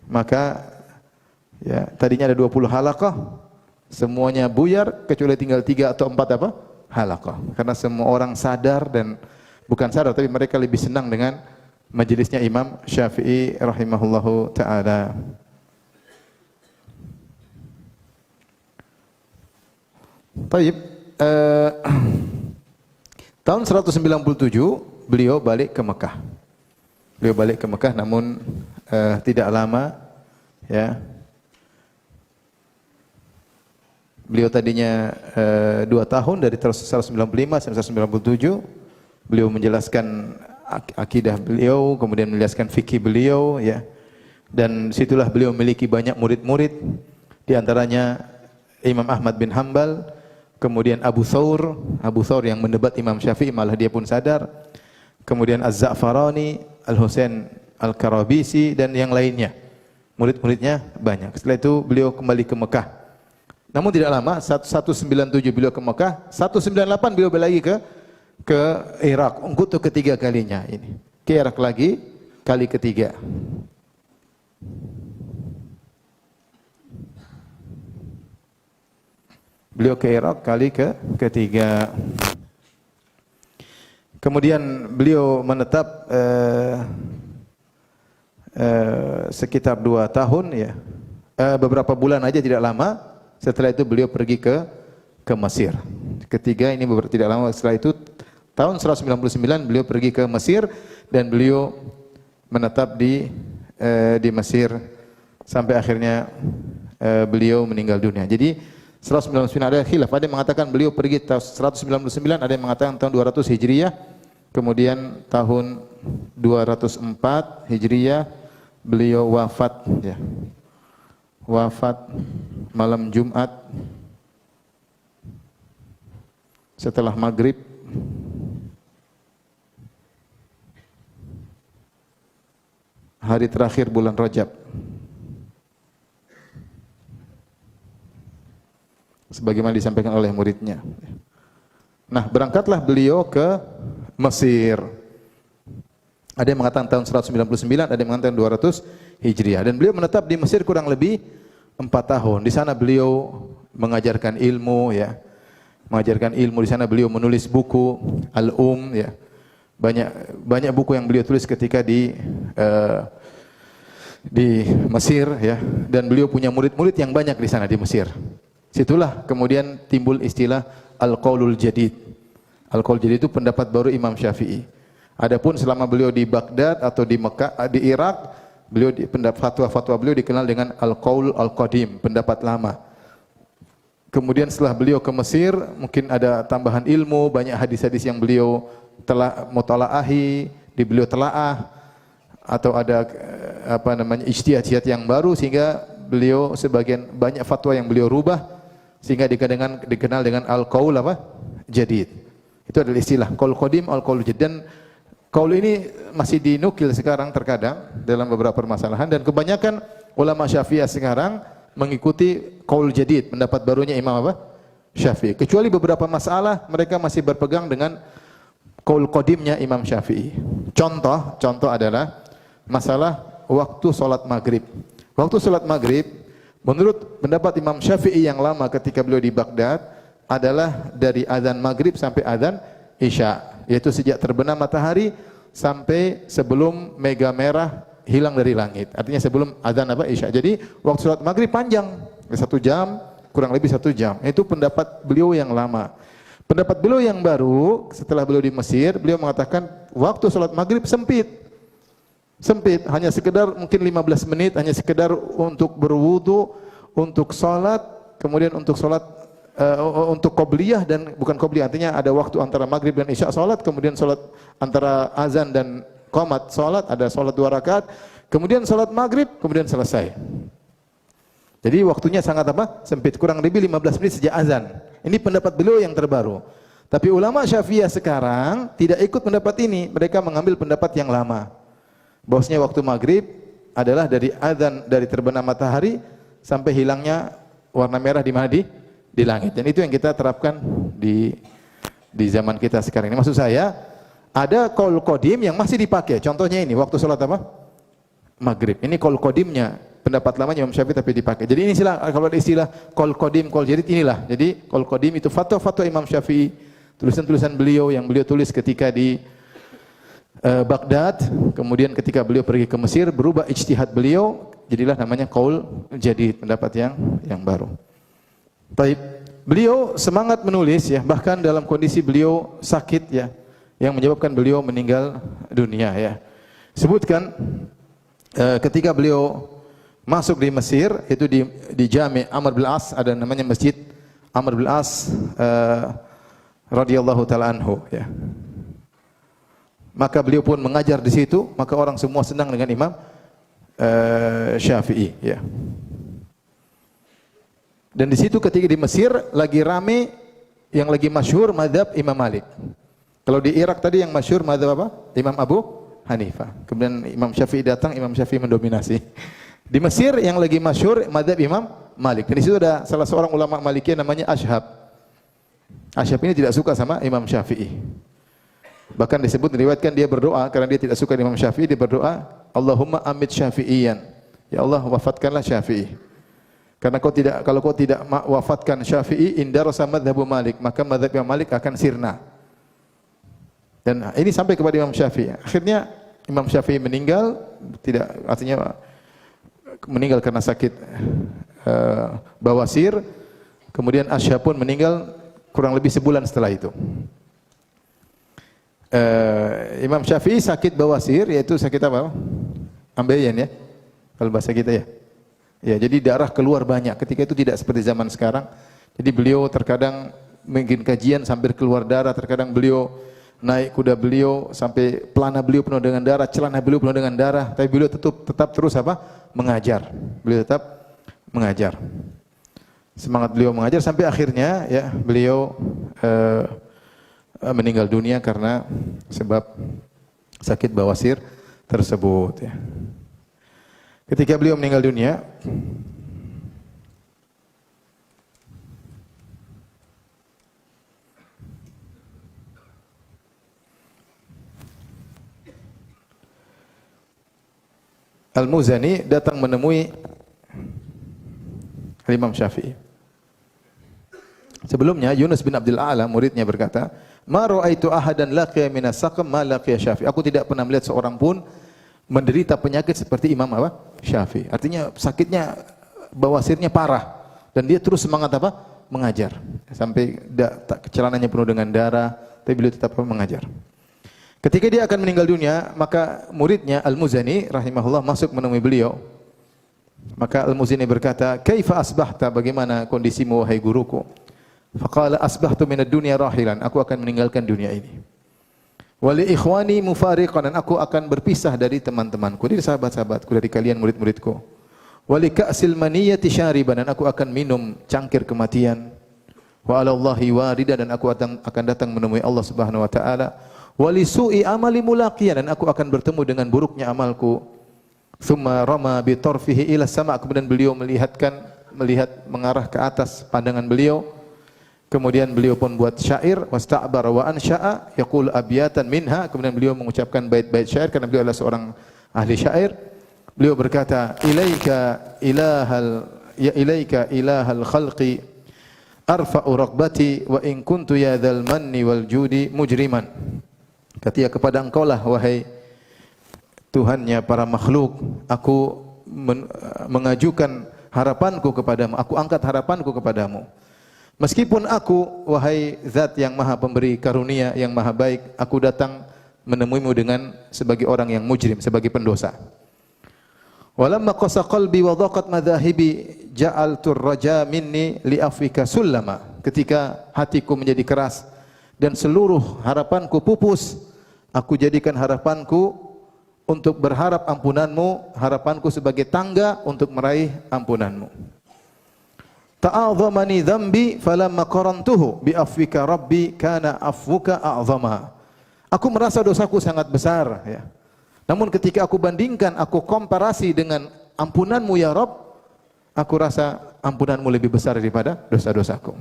maka ya tadinya ada 20 halaqah, semuanya buyar kecuali tinggal 3 atau 4 apa? Halaqah. Karena semua orang sadar dan bukan sadar, tapi mereka lebih senang dengan majelisnya Imam Syafi'i rahimahullahu taala. Baik, tahun 197 beliau balik ke Mekah. Beliau balik ke Mekah, namun tidak lama, ya. Beliau tadinya 2 tahun dari 195 sampai 197. Beliau menjelaskan akidah beliau, kemudian menjelaskan fikih beliau, ya. Dan situlah beliau memiliki banyak murid-murid, di antaranya Imam Ahmad bin Hanbal, kemudian Abu Thawr yang mendebat Imam Syafi'i, malah dia pun sadar. Kemudian Az-Za'farani, Al-Husain Al-Karabisi dan yang lainnya. Murid-muridnya banyak. Setelah itu beliau kembali ke Mekah. Namun tidak lama, 197 beliau ke Mekah, 198 beliau balik lagi ke Irak untuk ketiga kalinya ini. Ke Irak lagi kali ketiga. Beliau ke Irak kali ketiga. Kemudian beliau menetap sekitar 2 tahun, ya. Beberapa bulan aja, tidak lama. Setelah itu beliau pergi ke Mesir. Ketiga ini tidak lama setelah itu, tahun 199 beliau pergi ke Mesir dan beliau menetap di Mesir sampai akhirnya beliau meninggal dunia. Jadi 199 ada khilaf, ada yang mengatakan beliau pergi tahun 199, ada yang mengatakan tahun 200 Hijriyah, kemudian tahun 204 Hijriyah beliau wafat, ya. Wafat malam Jumat setelah maghrib hari terakhir bulan Rajab. Sebagaimana disampaikan oleh muridnya. Nah, berangkatlah beliau ke Mesir. Ada yang mengatakan tahun 199, ada yang mengatakan 200 Hijriah. Dan beliau menetap di Mesir kurang lebih 4 tahun. Di sana beliau mengajarkan ilmu, ya. Mengajarkan ilmu di sana, beliau menulis buku ya. Banyak buku yang beliau tulis ketika di Mesir, ya. Dan beliau punya murid-murid yang banyak di sana di Mesir. Situlah kemudian timbul istilah Al-Qaulul Jadid. Al-Qaul Jadid itu pendapat baru Imam Syafi'i. Adapun selama beliau di Baghdad atau di Mekah, di Irak, beliau fatwa-fatwa beliau dikenal dengan Al-Qaul Al-Qadim, pendapat lama. Kemudian setelah beliau ke Mesir, mungkin ada tambahan ilmu, banyak hadis-hadis yang beliau telah mutalaahi, beliau telaah, atau ada ijtihad yang baru, sehingga beliau banyak fatwa yang beliau rubah, Sehingga dikenal dengan al-qaul apa? Jadid. Itu adalah istilah qaul qadim, al-qaul jadid. Dan qaul ini masih dinukil sekarang terkadang dalam beberapa permasalahan, dan kebanyakan ulama Syafi'iyah sekarang mengikuti qaul jadid, pendapat barunya Imam apa? Syafi'i. Kecuali beberapa masalah mereka masih berpegang dengan qaul qadimnya Imam Syafi'i. Contoh adalah masalah waktu salat maghrib. Waktu salat maghrib menurut pendapat Imam Syafi'i yang lama ketika beliau di Baghdad adalah dari azan maghrib sampai azan isya, yaitu sejak terbenam matahari sampai sebelum mega merah hilang dari langit. Artinya sebelum azan apa? Isya. Jadi waktu salat maghrib panjang, 1 jam, kurang lebih 1 jam. Itu pendapat beliau yang lama. Pendapat beliau yang baru setelah beliau di Mesir, beliau mengatakan waktu salat maghrib sempit, hanya sekedar mungkin 15 menit, hanya sekedar untuk berwudu, untuk salat, kemudian untuk salat untuk qobliyah dan bukan qobliyah, artinya ada waktu antara maghrib dan isya salat, kemudian salat antara azan dan qomat salat, ada salat 2 rakaat, kemudian salat maghrib, kemudian selesai. Jadi waktunya sangat apa? Sempit, kurang lebih 15 menit sejak azan. Ini pendapat beliau yang terbaru. Tapi ulama Syafi'iyah sekarang tidak ikut pendapat ini, mereka mengambil pendapat yang lama. Bahwasanya waktu maghrib adalah dari azan, dari terbenam matahari sampai hilangnya warna merah di mana? Di langit. Dan itu yang kita terapkan di zaman kita sekarang ini. Maksud saya, ada qaul qadim yang masih dipakai. Contohnya ini, waktu salat apa? Maghrib. Ini qaul qadimnya, pendapat lamanya Imam Syafi'i tapi dipakai. Jadi ini istilah, kalau ada istilah qaul qadim, qaul jadid, inilah. Jadi qaul qadim itu fatwa-fatwa Imam Syafi'i, tulisan-tulisan beliau yang beliau tulis ketika di Baghdad, kemudian ketika beliau pergi ke Mesir, berubah ijtihad beliau, jadilah namanya qaul jadid, pendapat yang baru. Baik, beliau semangat menulis ya, bahkan dalam kondisi beliau sakit ya, yang menyebabkan beliau meninggal dunia ya. Sebutkan ketika beliau masuk di Mesir, itu di Jami' Amr bin As, ada namanya Masjid Amr bin As radhiyallahu taala anhu ya. Maka beliau pun mengajar di situ, maka orang semua senang dengan Imam Syafi'i ya. Dan di situ ketika di Mesir lagi rame yang lagi masyhur mazhab Imam Malik. Kalau di Irak tadi yang masyhur mazhab apa? Imam Abu Hanifah. Kemudian Imam Syafi'i datang, Imam Syafi'i mendominasi. Di Mesir yang lagi masyhur mazhab Imam Malik. Dan di situ ada salah seorang ulama Malikiyah namanya Ashhab. Ashhab ini tidak suka sama Imam Syafi'i. Bahkan disebut, diriwayatkan dia berdoa karena dia tidak suka Imam Syafi'i, dia berdoa, Allahumma amit Syafi'iyan. Ya Allah, wafatkanlah Syafi'i. Karena kalau kau tidak wafatkan Syafi'i, indarasa madzhabu Malik, maka madzhab Imam Malik akan sirna. Dan ini sampai kepada Imam Syafi'i. Akhirnya Imam Syafi'i meninggal, artinya meninggal karena sakit bawasir. Kemudian Ashhab pun meninggal kurang lebih sebulan setelah itu. Imam Syafi'i sakit bawasir, yaitu sakit apa? Ambeien ya, kalau bahasa kita ya. Ya, jadi darah keluar banyak. Ketika itu tidak seperti zaman sekarang. Jadi beliau terkadang mungkin kajian sambil keluar darah, terkadang beliau naik kuda beliau sampai pelana beliau penuh dengan darah, celana beliau penuh dengan darah, tapi beliau tetap terus apa? Mengajar. Beliau tetap mengajar. Semangat beliau mengajar sampai akhirnya ya beliau meninggal dunia karena sebab sakit bawasir tersebut ya. Ketika beliau meninggal dunia, Al-Muzani datang menemui Imam Syafi'i. Sebelumnya Yunus bin Abdul A'la muridnya berkata, "Ma ra'aitu ahadan laqiya minas saqam ma laqiya Syafi'i." Aku tidak pernah melihat seorang pun menderita penyakit seperti Imam apa? Syafi'i. Artinya sakitnya bawasirnya parah dan dia terus semangat apa? Mengajar. Sampai celananya penuh dengan darah, tapi beliau tetap mengajar. Ketika dia akan meninggal dunia, maka muridnya Al-Muzani rahimahullah masuk menemui beliau. Maka Al-Muzani berkata, "Kaifa asbahta? Bagaimana kondisimu wahai guruku?" Faqala asbahtu minad dunya rahilan. Aku akan meninggalkan dunia ini. Wali ikhwani mufariqan, dan aku akan berpisah dari teman-temanku, dari sahabat-sahabatku, dari kalian murid-muridku. Wali ka'sil maniyati syariban, dan aku akan minum cangkir kematian. wa 'ala Allahi warida, dan aku akan datang menemui Allah Subhanahu wa taala, wa li su'i amali mulaqiyan, dan aku akan bertemu dengan buruknya amalku. Tsumma rama bi tarfihi ila sama', kemudian beliau melihat mengarah ke atas pandangan beliau. Kemudian beliau pun buat syair, wasta'bara wa ansha'a yaqul abyatan minha, kemudian beliau mengucapkan bait-bait syair karena beliau adalah seorang ahli syair. Beliau berkata, ilaika ilahal khalqi arfa'u raqbati wa in kuntu ya dzal manni wal judi mujriman. Ketika kepada engkau lah wahai Tuhannya para makhluk, aku mengajukan harapanku kepadamu, aku angkat harapanku kepadamu. Meskipun aku, wahai zat yang maha pemberi karunia, yang maha baik, aku datang menemuimu dengan sebagai orang yang mujrim, sebagai pendosa. Walamma qasa qalbi wa dhaqat madhahibi ja'altu raja minni li afwika sullama. Ketika hatiku menjadi keras dan seluruh harapanku pupus, aku jadikan harapanku untuk berharap ampunanmu, harapanku sebagai tangga untuk meraih ampunanmu. Ta'adhamani dhanbi falamma qarantuhu bi afwika rabbi kana afwuka a'zama. Aku merasa dosaku sangat besar, ya. Namun ketika aku bandingkan, aku komparasi dengan ampunanmu ya Rabb, aku rasa ampunanmu lebih besar daripada dosa-dosaku.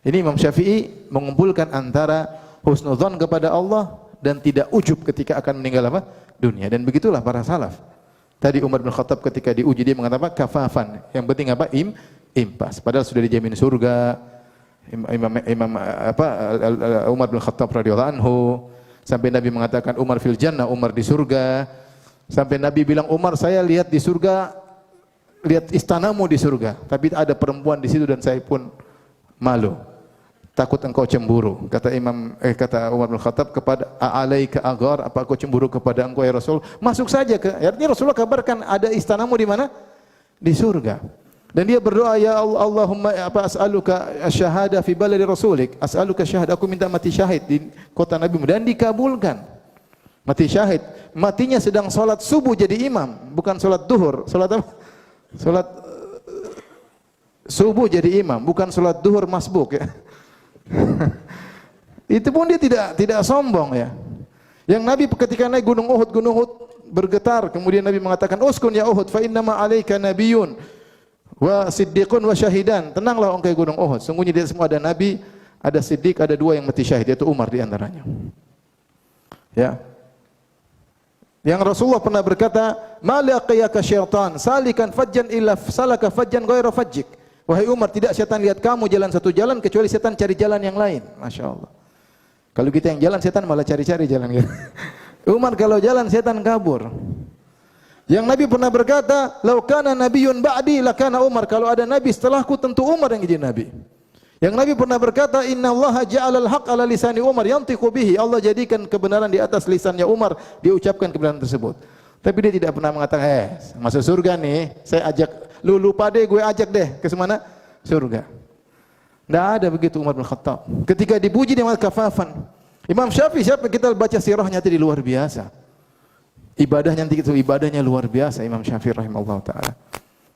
Ini Imam Syafi'i mengumpulkan antara husnudzon kepada Allah dan tidak ujub ketika akan meninggal dunia. Dan begitulah para salaf. Tadi Umar bin Khattab ketika diuji dia mengatakan kafafan. Yang penting impas. Padahal sudah dijamin surga. Umar bin Khattab radhiyallahu anhu, sampai Nabi mengatakan Umar fil jannah, Umar di surga. Sampai Nabi bilang, Umar, saya lihat di surga, lihat istanamu di surga, tapi ada perempuan di situ dan saya pun malu. Takut engkau cemburu. Kata Umar bin Khattab kepada alaika aghar, apa aku cemburu kepada engkau ya Rasul? Masuk saja ke. Artinya Rasulullah kabarkan ada istanamu di mana? Di surga. Dan dia berdoa, ya Allah, Allahumma as'aluka asyhada fi baladi rasulik, as'aluka syahada, aku minta mati syahid di kota Nabi, dan dikabulkan. Mati syahid, matinya sedang salat subuh jadi imam, bukan salat duhur. Salat apa? Salat subuh jadi imam, bukan salat duhur masbuk, ya. Itu pun dia tidak sombong, ya. Yang Nabi ketika naik gunung Uhud bergetar, kemudian Nabi mengatakan, uskun ya Uhud fa innama 'alaika nabiyyun wa siddiqun wa syahidan. Tenanglah engkau gunung Uhud, sungguhnya di semua ada nabi, ada siddiq, ada dua yang mati syahid, yaitu Umar di antaranya. Ya. Yang Rasulullah pernah berkata, "Ma laqiyaka syaitan salikan fajjan illa salaka fajjan ghairu fajjik." Wahai Umar, tidak setan lihat kamu jalan satu jalan kecuali setan cari jalan yang lain. Masya Allah. Kalau kita yang jalan, setan malah cari-cari jalan gitu. Umar kalau jalan, setan kabur. Yang Nabi pernah berkata, "Lau kana nabiyyun ba'di lakana Umar." Kalau ada nabi setelahku tentu Umar yang jadi nabi. Yang Nabi pernah berkata, "Innallaha ja'alal haqq 'ala lisani Umar yantiqu bihi." Allah jadikan kebenaran di atas lisannya Umar, dia ucapkan kebenaran tersebut. Tapi dia tidak pernah mengatakan, masuk surga nih, saya ajak lu lupa deh, gue ajak deh ke mana? Surga. Tidak ada begitu Umar bin Khattab. Ketika dipuji dengan kafafan. Imam Syafi'i, siapa kita baca sirahnya tadi, luar biasa. Ibadahnya nanti itu ibadahnya luar biasa Imam Syafi'i rahimahullah taala.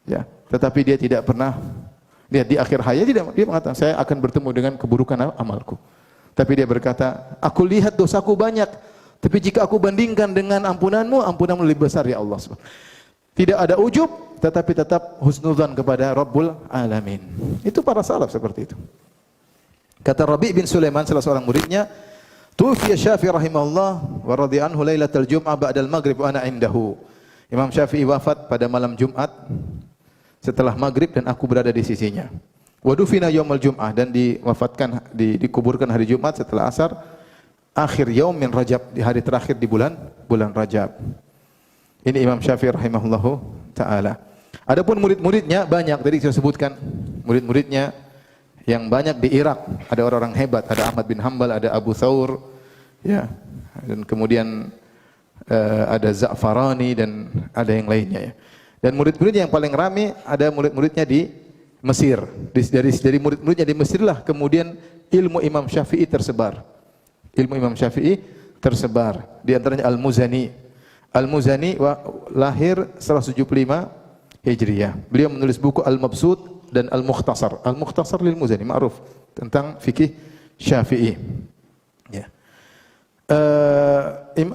Ya, tetapi dia tidak pernah lihat di akhir hayat dia mengatakan saya akan bertemu dengan keburukan amalku. Tapi dia berkata, aku lihat dosaku banyak, tapi jika aku bandingkan dengan ampunanmu, ampunanmu lebih besar ya Allah. Tidak ada ujub, tetapi tetap husnudzan kepada Rabbul Alamin. Itu para salaf seperti itu. Kata Rabi' bin Sulaiman, salah seorang muridnya, tufiya Syafi'i rahimahullah wa radhiya anhu lailatal jum'ah ba'dal maghrib wa ana indahu. Imam Syafi'i wafat pada malam Jumat setelah maghrib dan aku berada di sisinya. Wa dufina yaumul jum'ah, dan dikuburkan hari Jumat setelah asar, akhir yaum min Rajab, di hari terakhir di bulan Rajab. Ini Imam Syafi'i rahimahullahu taala. Adapun murid-muridnya banyak, tadi saya sebutkan murid-muridnya yang banyak di Irak, ada orang-orang hebat, ada Ahmad bin Hanbal, ada Abu Thawr, ya, dan kemudian ada Za'farani dan ada yang lainnya, ya. Dan murid-muridnya yang paling ramai ada murid-muridnya di Mesir. Dari murid-muridnya di Mesir lah kemudian ilmu Imam Syafi'i tersebar. Ilmu Imam Syafi'i tersebar. Di antaranya Al-Muzani. Al-Muzani lahir 175 Hijriah. Beliau menulis buku Al-Mabsut dan Al-Mukhtasar. Al-Mukhtasar lil Muzani ma'ruf tentang fikih Syafi'i. Ya.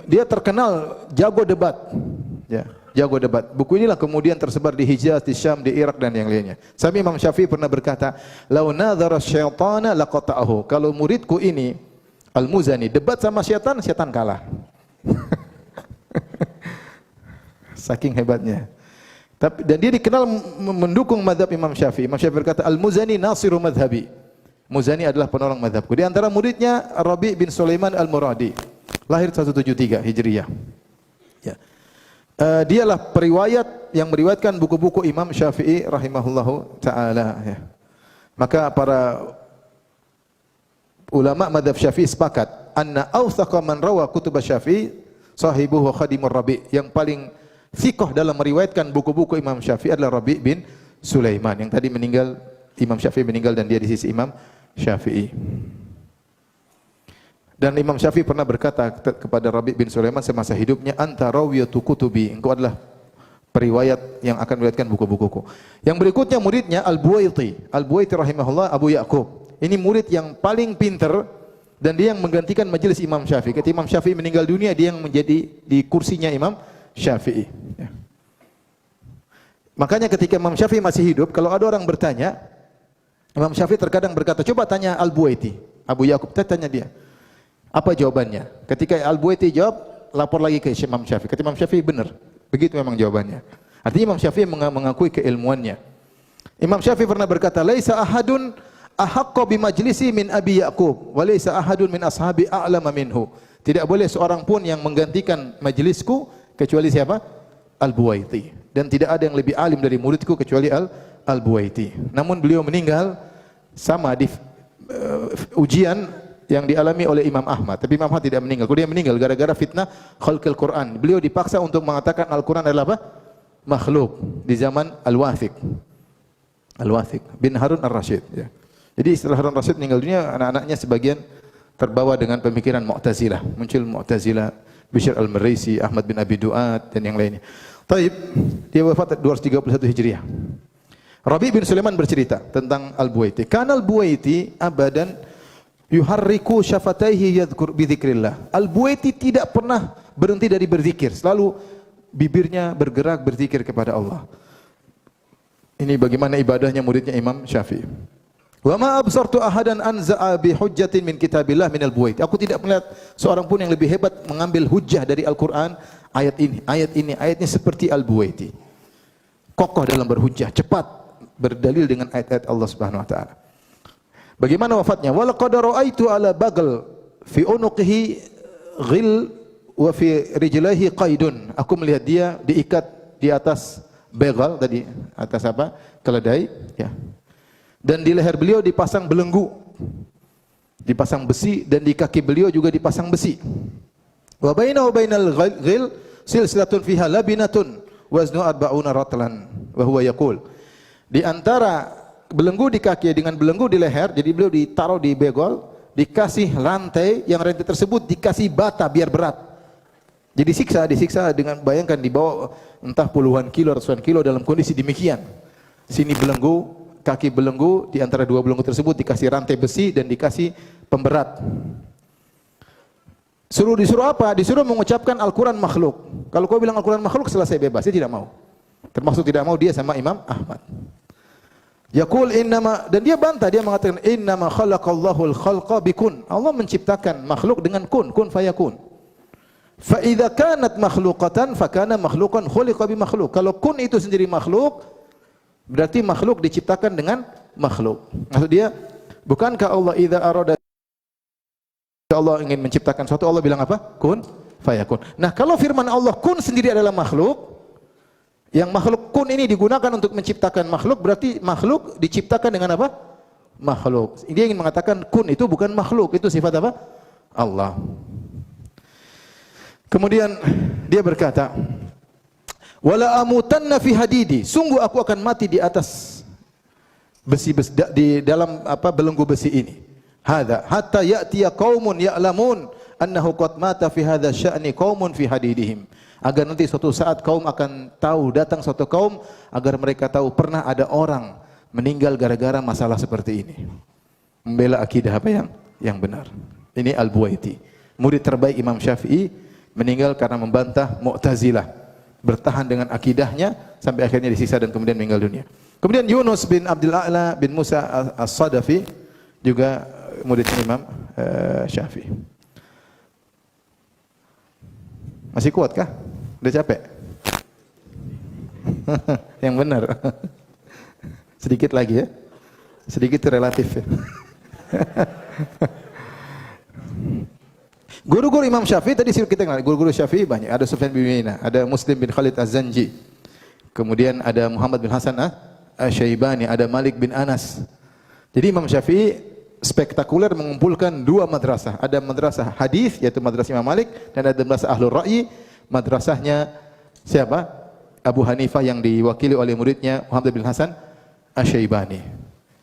Dia terkenal jago debat. Ya, jago debat. Buku inilah kemudian tersebar di Hijaz, di Syam, di Irak dan yang lainnya. Sampai Imam Syafi'i pernah berkata, "Lau nadhara syaitana laqata'ahu." Kalau muridku ini Al-Muzani debat sama syaitan, syaitan kalah. Saking hebatnya. Dan dia dikenal mendukung mazhab Imam Syafi'i. Imam Syafi'i berkata, Al-Muzani nasiru madhabi. Muzani adalah penolong mazhabku. Di antara muridnya Rabi' bin Sulaiman Al-Muradi. Lahir 173 Hijriyah. Ya. Dialah periwayat yang meriwayatkan buku-buku Imam Syafi'i rahimahullahu ta'ala. Ya. Maka para ulama mazhab Syafi'i sepakat, anna awthaqa man rawa kutub Syafi'i sahibuhu khadimur Rabi'. Yang paling thiqah dalam meriwayatkan buku-buku Imam Syafi'i adalah Rabi' bin Sulaiman yang tadi meninggal. Imam Syafi'i meninggal dan dia di sisi Imam Syafi'i. Dan Imam Syafi'i pernah berkata kepada Rabi' bin Sulaiman semasa hidupnya, anta rawiyatu kutubi, engkau adalah periwayat yang akan meriwayatkan buku-bukuku. Yang berikutnya muridnya Al-Buwaiti. Al-Buwaiti rahimahullah Abu Ya'qub. Ini murid yang paling pintar dan dia yang menggantikan majelis Imam Syafi'i. Ketika Imam Syafi'i meninggal dunia, dia yang menjadi di kursinya Imam Syafi'i. Ya. Makanya ketika Imam Syafi'i masih hidup, kalau ada orang bertanya, Imam Syafi'i terkadang berkata, coba tanya Al-Buwaiti, Abu Ya'qub, tanya dia. Apa jawabannya? Ketika Al-Buwaiti jawab, lapor lagi ke Imam Syafi'i. Kata Imam Syafi'i benar. Begitu memang jawabannya. Artinya Imam Syafi'i mengakui keilmuannya. Imam Syafi'i pernah berkata, laisa ahadun ahaqqa bi majlisi min Abi Ya'qub, wa laisa ahadun min ashabi a'lama minhu. Tidak boleh seorang pun yang menggantikan majelisku kecuali siapa? Al-Buwaiti. Dan tidak ada yang lebih alim dari muridku kecuali Al-Buwaiti. Namun beliau meninggal sama di ujian yang dialami oleh Imam Ahmad. Tapi Imam Ahmad tidak meninggal. Dia meninggal gara-gara fitnah khalqil Quran. Beliau dipaksa untuk mengatakan Al-Quran adalah apa? Makhluk di zaman Al-Wathiq. Al-Wathiq bin Harun Ar-Rasyid. Ya. Jadi setelah Harun Ar-Rasyid meninggal dunia, anak-anaknya sebagian terbawa dengan pemikiran Mu'tazilah. Muncul Mu'tazilah, Bishr Al-Marisi, Ahmad bin Abi Duat dan yang lainnya. Taib, dia wafat 231 Hijriah. Rabi' bin Sulaiman bercerita tentang Al-Buwaiti. Kana Al-Buwaiti abadan yuharriku syafataihi yadhkur bi dzikrillah. Al-Buwaiti tidak pernah berhenti dari berzikir, selalu bibirnya bergerak berzikir kepada Allah. Ini bagaimana ibadahnya muridnya Imam Syafi'i. Wa ma absartu ahadan anza'a bi hujjatin min kitabillah min al-Buwaiti. Aku tidak melihat seorang pun yang lebih hebat mengambil hujjah dari Al-Qur'an, ayatnya seperti Al-Buwaiti. Kokoh dalam berhujjah, cepat berdalil dengan ayat-ayat Allah Subhanahu wa taala. Bagaimana wafatnya? Wa laqad ra'aitu ala bagal fi unuqihi ghil wa fi rijlaihi qaidun. Aku melihat dia diikat di atas begal tadi, atas apa? Keledai, ya. Dan di leher beliau dipasang belenggu. Dipasang besi dan di kaki beliau juga dipasang besi. Wa bainahu bainal ghil silsilatun fiha labinatun waznu 40 ratlan wa huwa yaqul. Di antara belenggu di kaki dengan belenggu di leher, jadi beliau ditaruh di begol, dikasih rantai, yang rantai tersebut dikasih bata biar berat. Jadi disiksa dengan, bayangkan dibawa entah puluhan kilo, ratusan kilo dalam kondisi demikian. Sini belenggu, kaki belenggu, di antara dua belenggu tersebut dikasih rantai besi dan dikasih pemberat. Disuruh apa? Disuruh mengucapkan Al-Quran makhluk. Kalau kau bilang Al-Quran makhluk, selesai bebas. Dia tidak mau. Termasuk tidak mau dia sama Imam Ahmad. Yaqul innama, dan dia bantah, dia mengatakan innama khalaqallahu al-khalqa bikun. Allah menciptakan makhluk dengan kun fayakun. Fa idza kanat makhluqatan fa kana makhluqan khuliqa bi makhluk. Kalau kun itu sendiri makhluk, berarti makhluk diciptakan dengan makhluk. Maksud dia, bukankah Allah idza arada, Allah ingin menciptakan sesuatu, Allah bilang apa? Kun fayakun. Nah, kalau firman Allah kun sendiri adalah makhluk, yang makhluk kun ini digunakan untuk menciptakan makhluk, berarti makhluk diciptakan dengan apa? Makhluk. Dia ingin mengatakan kun itu bukan makhluk, itu sifat apa? Allah. Kemudian dia berkata, wala amutanna fi hadidi, sungguh aku akan mati di atas besi di dalam apa belenggu besi ini. Hadza hatta ya'tiya qaumun ya'lamun annahu qad mata fi hadza sya'ni qaumun fi hadidihim. Agar nanti suatu saat kaum akan tahu, datang suatu kaum agar mereka tahu pernah ada orang meninggal gara-gara masalah seperti ini. Membela akidah apa yang benar. Ini Al-Buwaiti, murid terbaik Imam Syafi'i, meninggal karena membantah Mu'tazilah. Bertahan dengan akidahnya sampai akhirnya disiksa dan kemudian meninggal dunia. Kemudian Yunus bin Abdul A'la bin Musa As-Sadafi juga murid Imam Syafi'i. Masih kuat kah? Udah capek? Yang benar. Sedikit lagi ya. Sedikit itu relatif ya. Guru-guru Imam Syafi'i tadi kita kenal, guru-guru Syafi'i banyak. Ada Sufyan bin Uyainah, ada Muslim bin Khalid Az-Zanji. Kemudian ada Muhammad bin Hasan Asy-Syaibani, ada Malik bin Anas. Jadi Imam Syafi'i spektakuler mengumpulkan dua madrasah. Ada madrasah hadis yaitu madrasah Imam Malik dan ada madrasah Ahlul Ra'yi, madrasahnya siapa? Abu Hanifah yang diwakili oleh muridnya Muhammad bin Hasan Asy-Syaibani.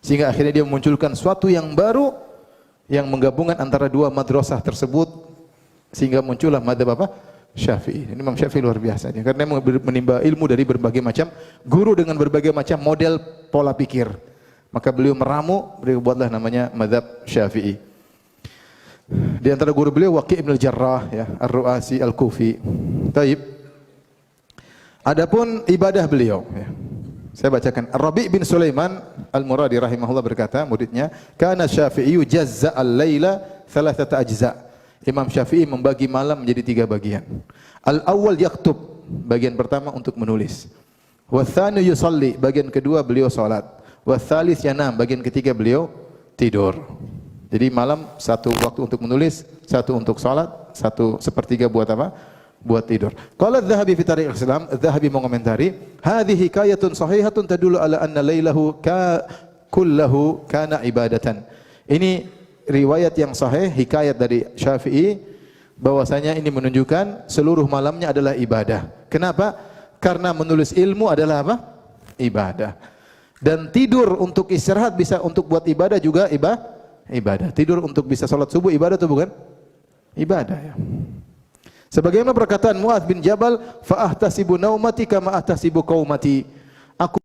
Sehingga akhirnya dia memunculkan suatu yang baru yang menggabungkan antara dua madrasah tersebut sehingga muncullah madzhab apa? Syafi'i. Ini Imam Syafi'i luar biasa dia karena menimba ilmu dari berbagai macam guru dengan berbagai macam model pola pikir. Maka beliau meramu, beliau buatlah namanya madzhab Syafi'i. Di antara guru beliau Waqi' bin Al-Jarrah ya, Ar-Ru'asi Al-Kufi. Taib. Adapun ibadah beliau ya. Saya bacakan. Rabi' bin Sulaiman Al-Muradi rahimahullah berkata, muridnya, "Kana Syafi'i jazza al-laila thalathata ajza'." Imam Syafi'i membagi malam menjadi 3 bagian. Al-awwal yaktub, bagian pertama untuk menulis. Wa tsani yusalli, bagian kedua beliau salat. Wa tsalis yanam, bagian ketiga beliau tidur. Jadi malam satu waktu untuk menulis, satu untuk salat, satu sepertiga buat apa? Buat tidur. Qala Adz-Dzahabi fi Tarikh Islam, Adz-Dzahabi mengomentari, "Hadhihi hikayatun sahihatun tadullu ala anna lailahu kullahu kana ibadatan." Ini riwayat yang sahih, hikayat dari Syafi'i bahwasanya ini menunjukkan seluruh malamnya adalah ibadah. Kenapa? Karena menulis ilmu adalah apa? Ibadah. Dan tidur untuk istirahat bisa untuk buat ibadah juga ibadah. Tidur untuk bisa salat subuh ibadah atau bukan? Ibadah ya. Sebagaimana perkataan Muadz bin Jabal, fa ahtasibu naumati kama ahtasibu qaumati. Aku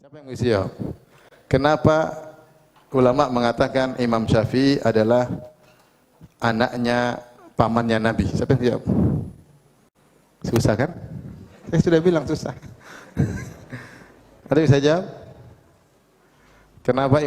siapa yang bisa jawab? Kenapa ulama mengatakan Imam Syafi'i adalah anaknya pamannya Nabi? Siapa yang jawab? Susah kan? Saya sudah bilang susah. Ada yang bisa jawab? Kenapa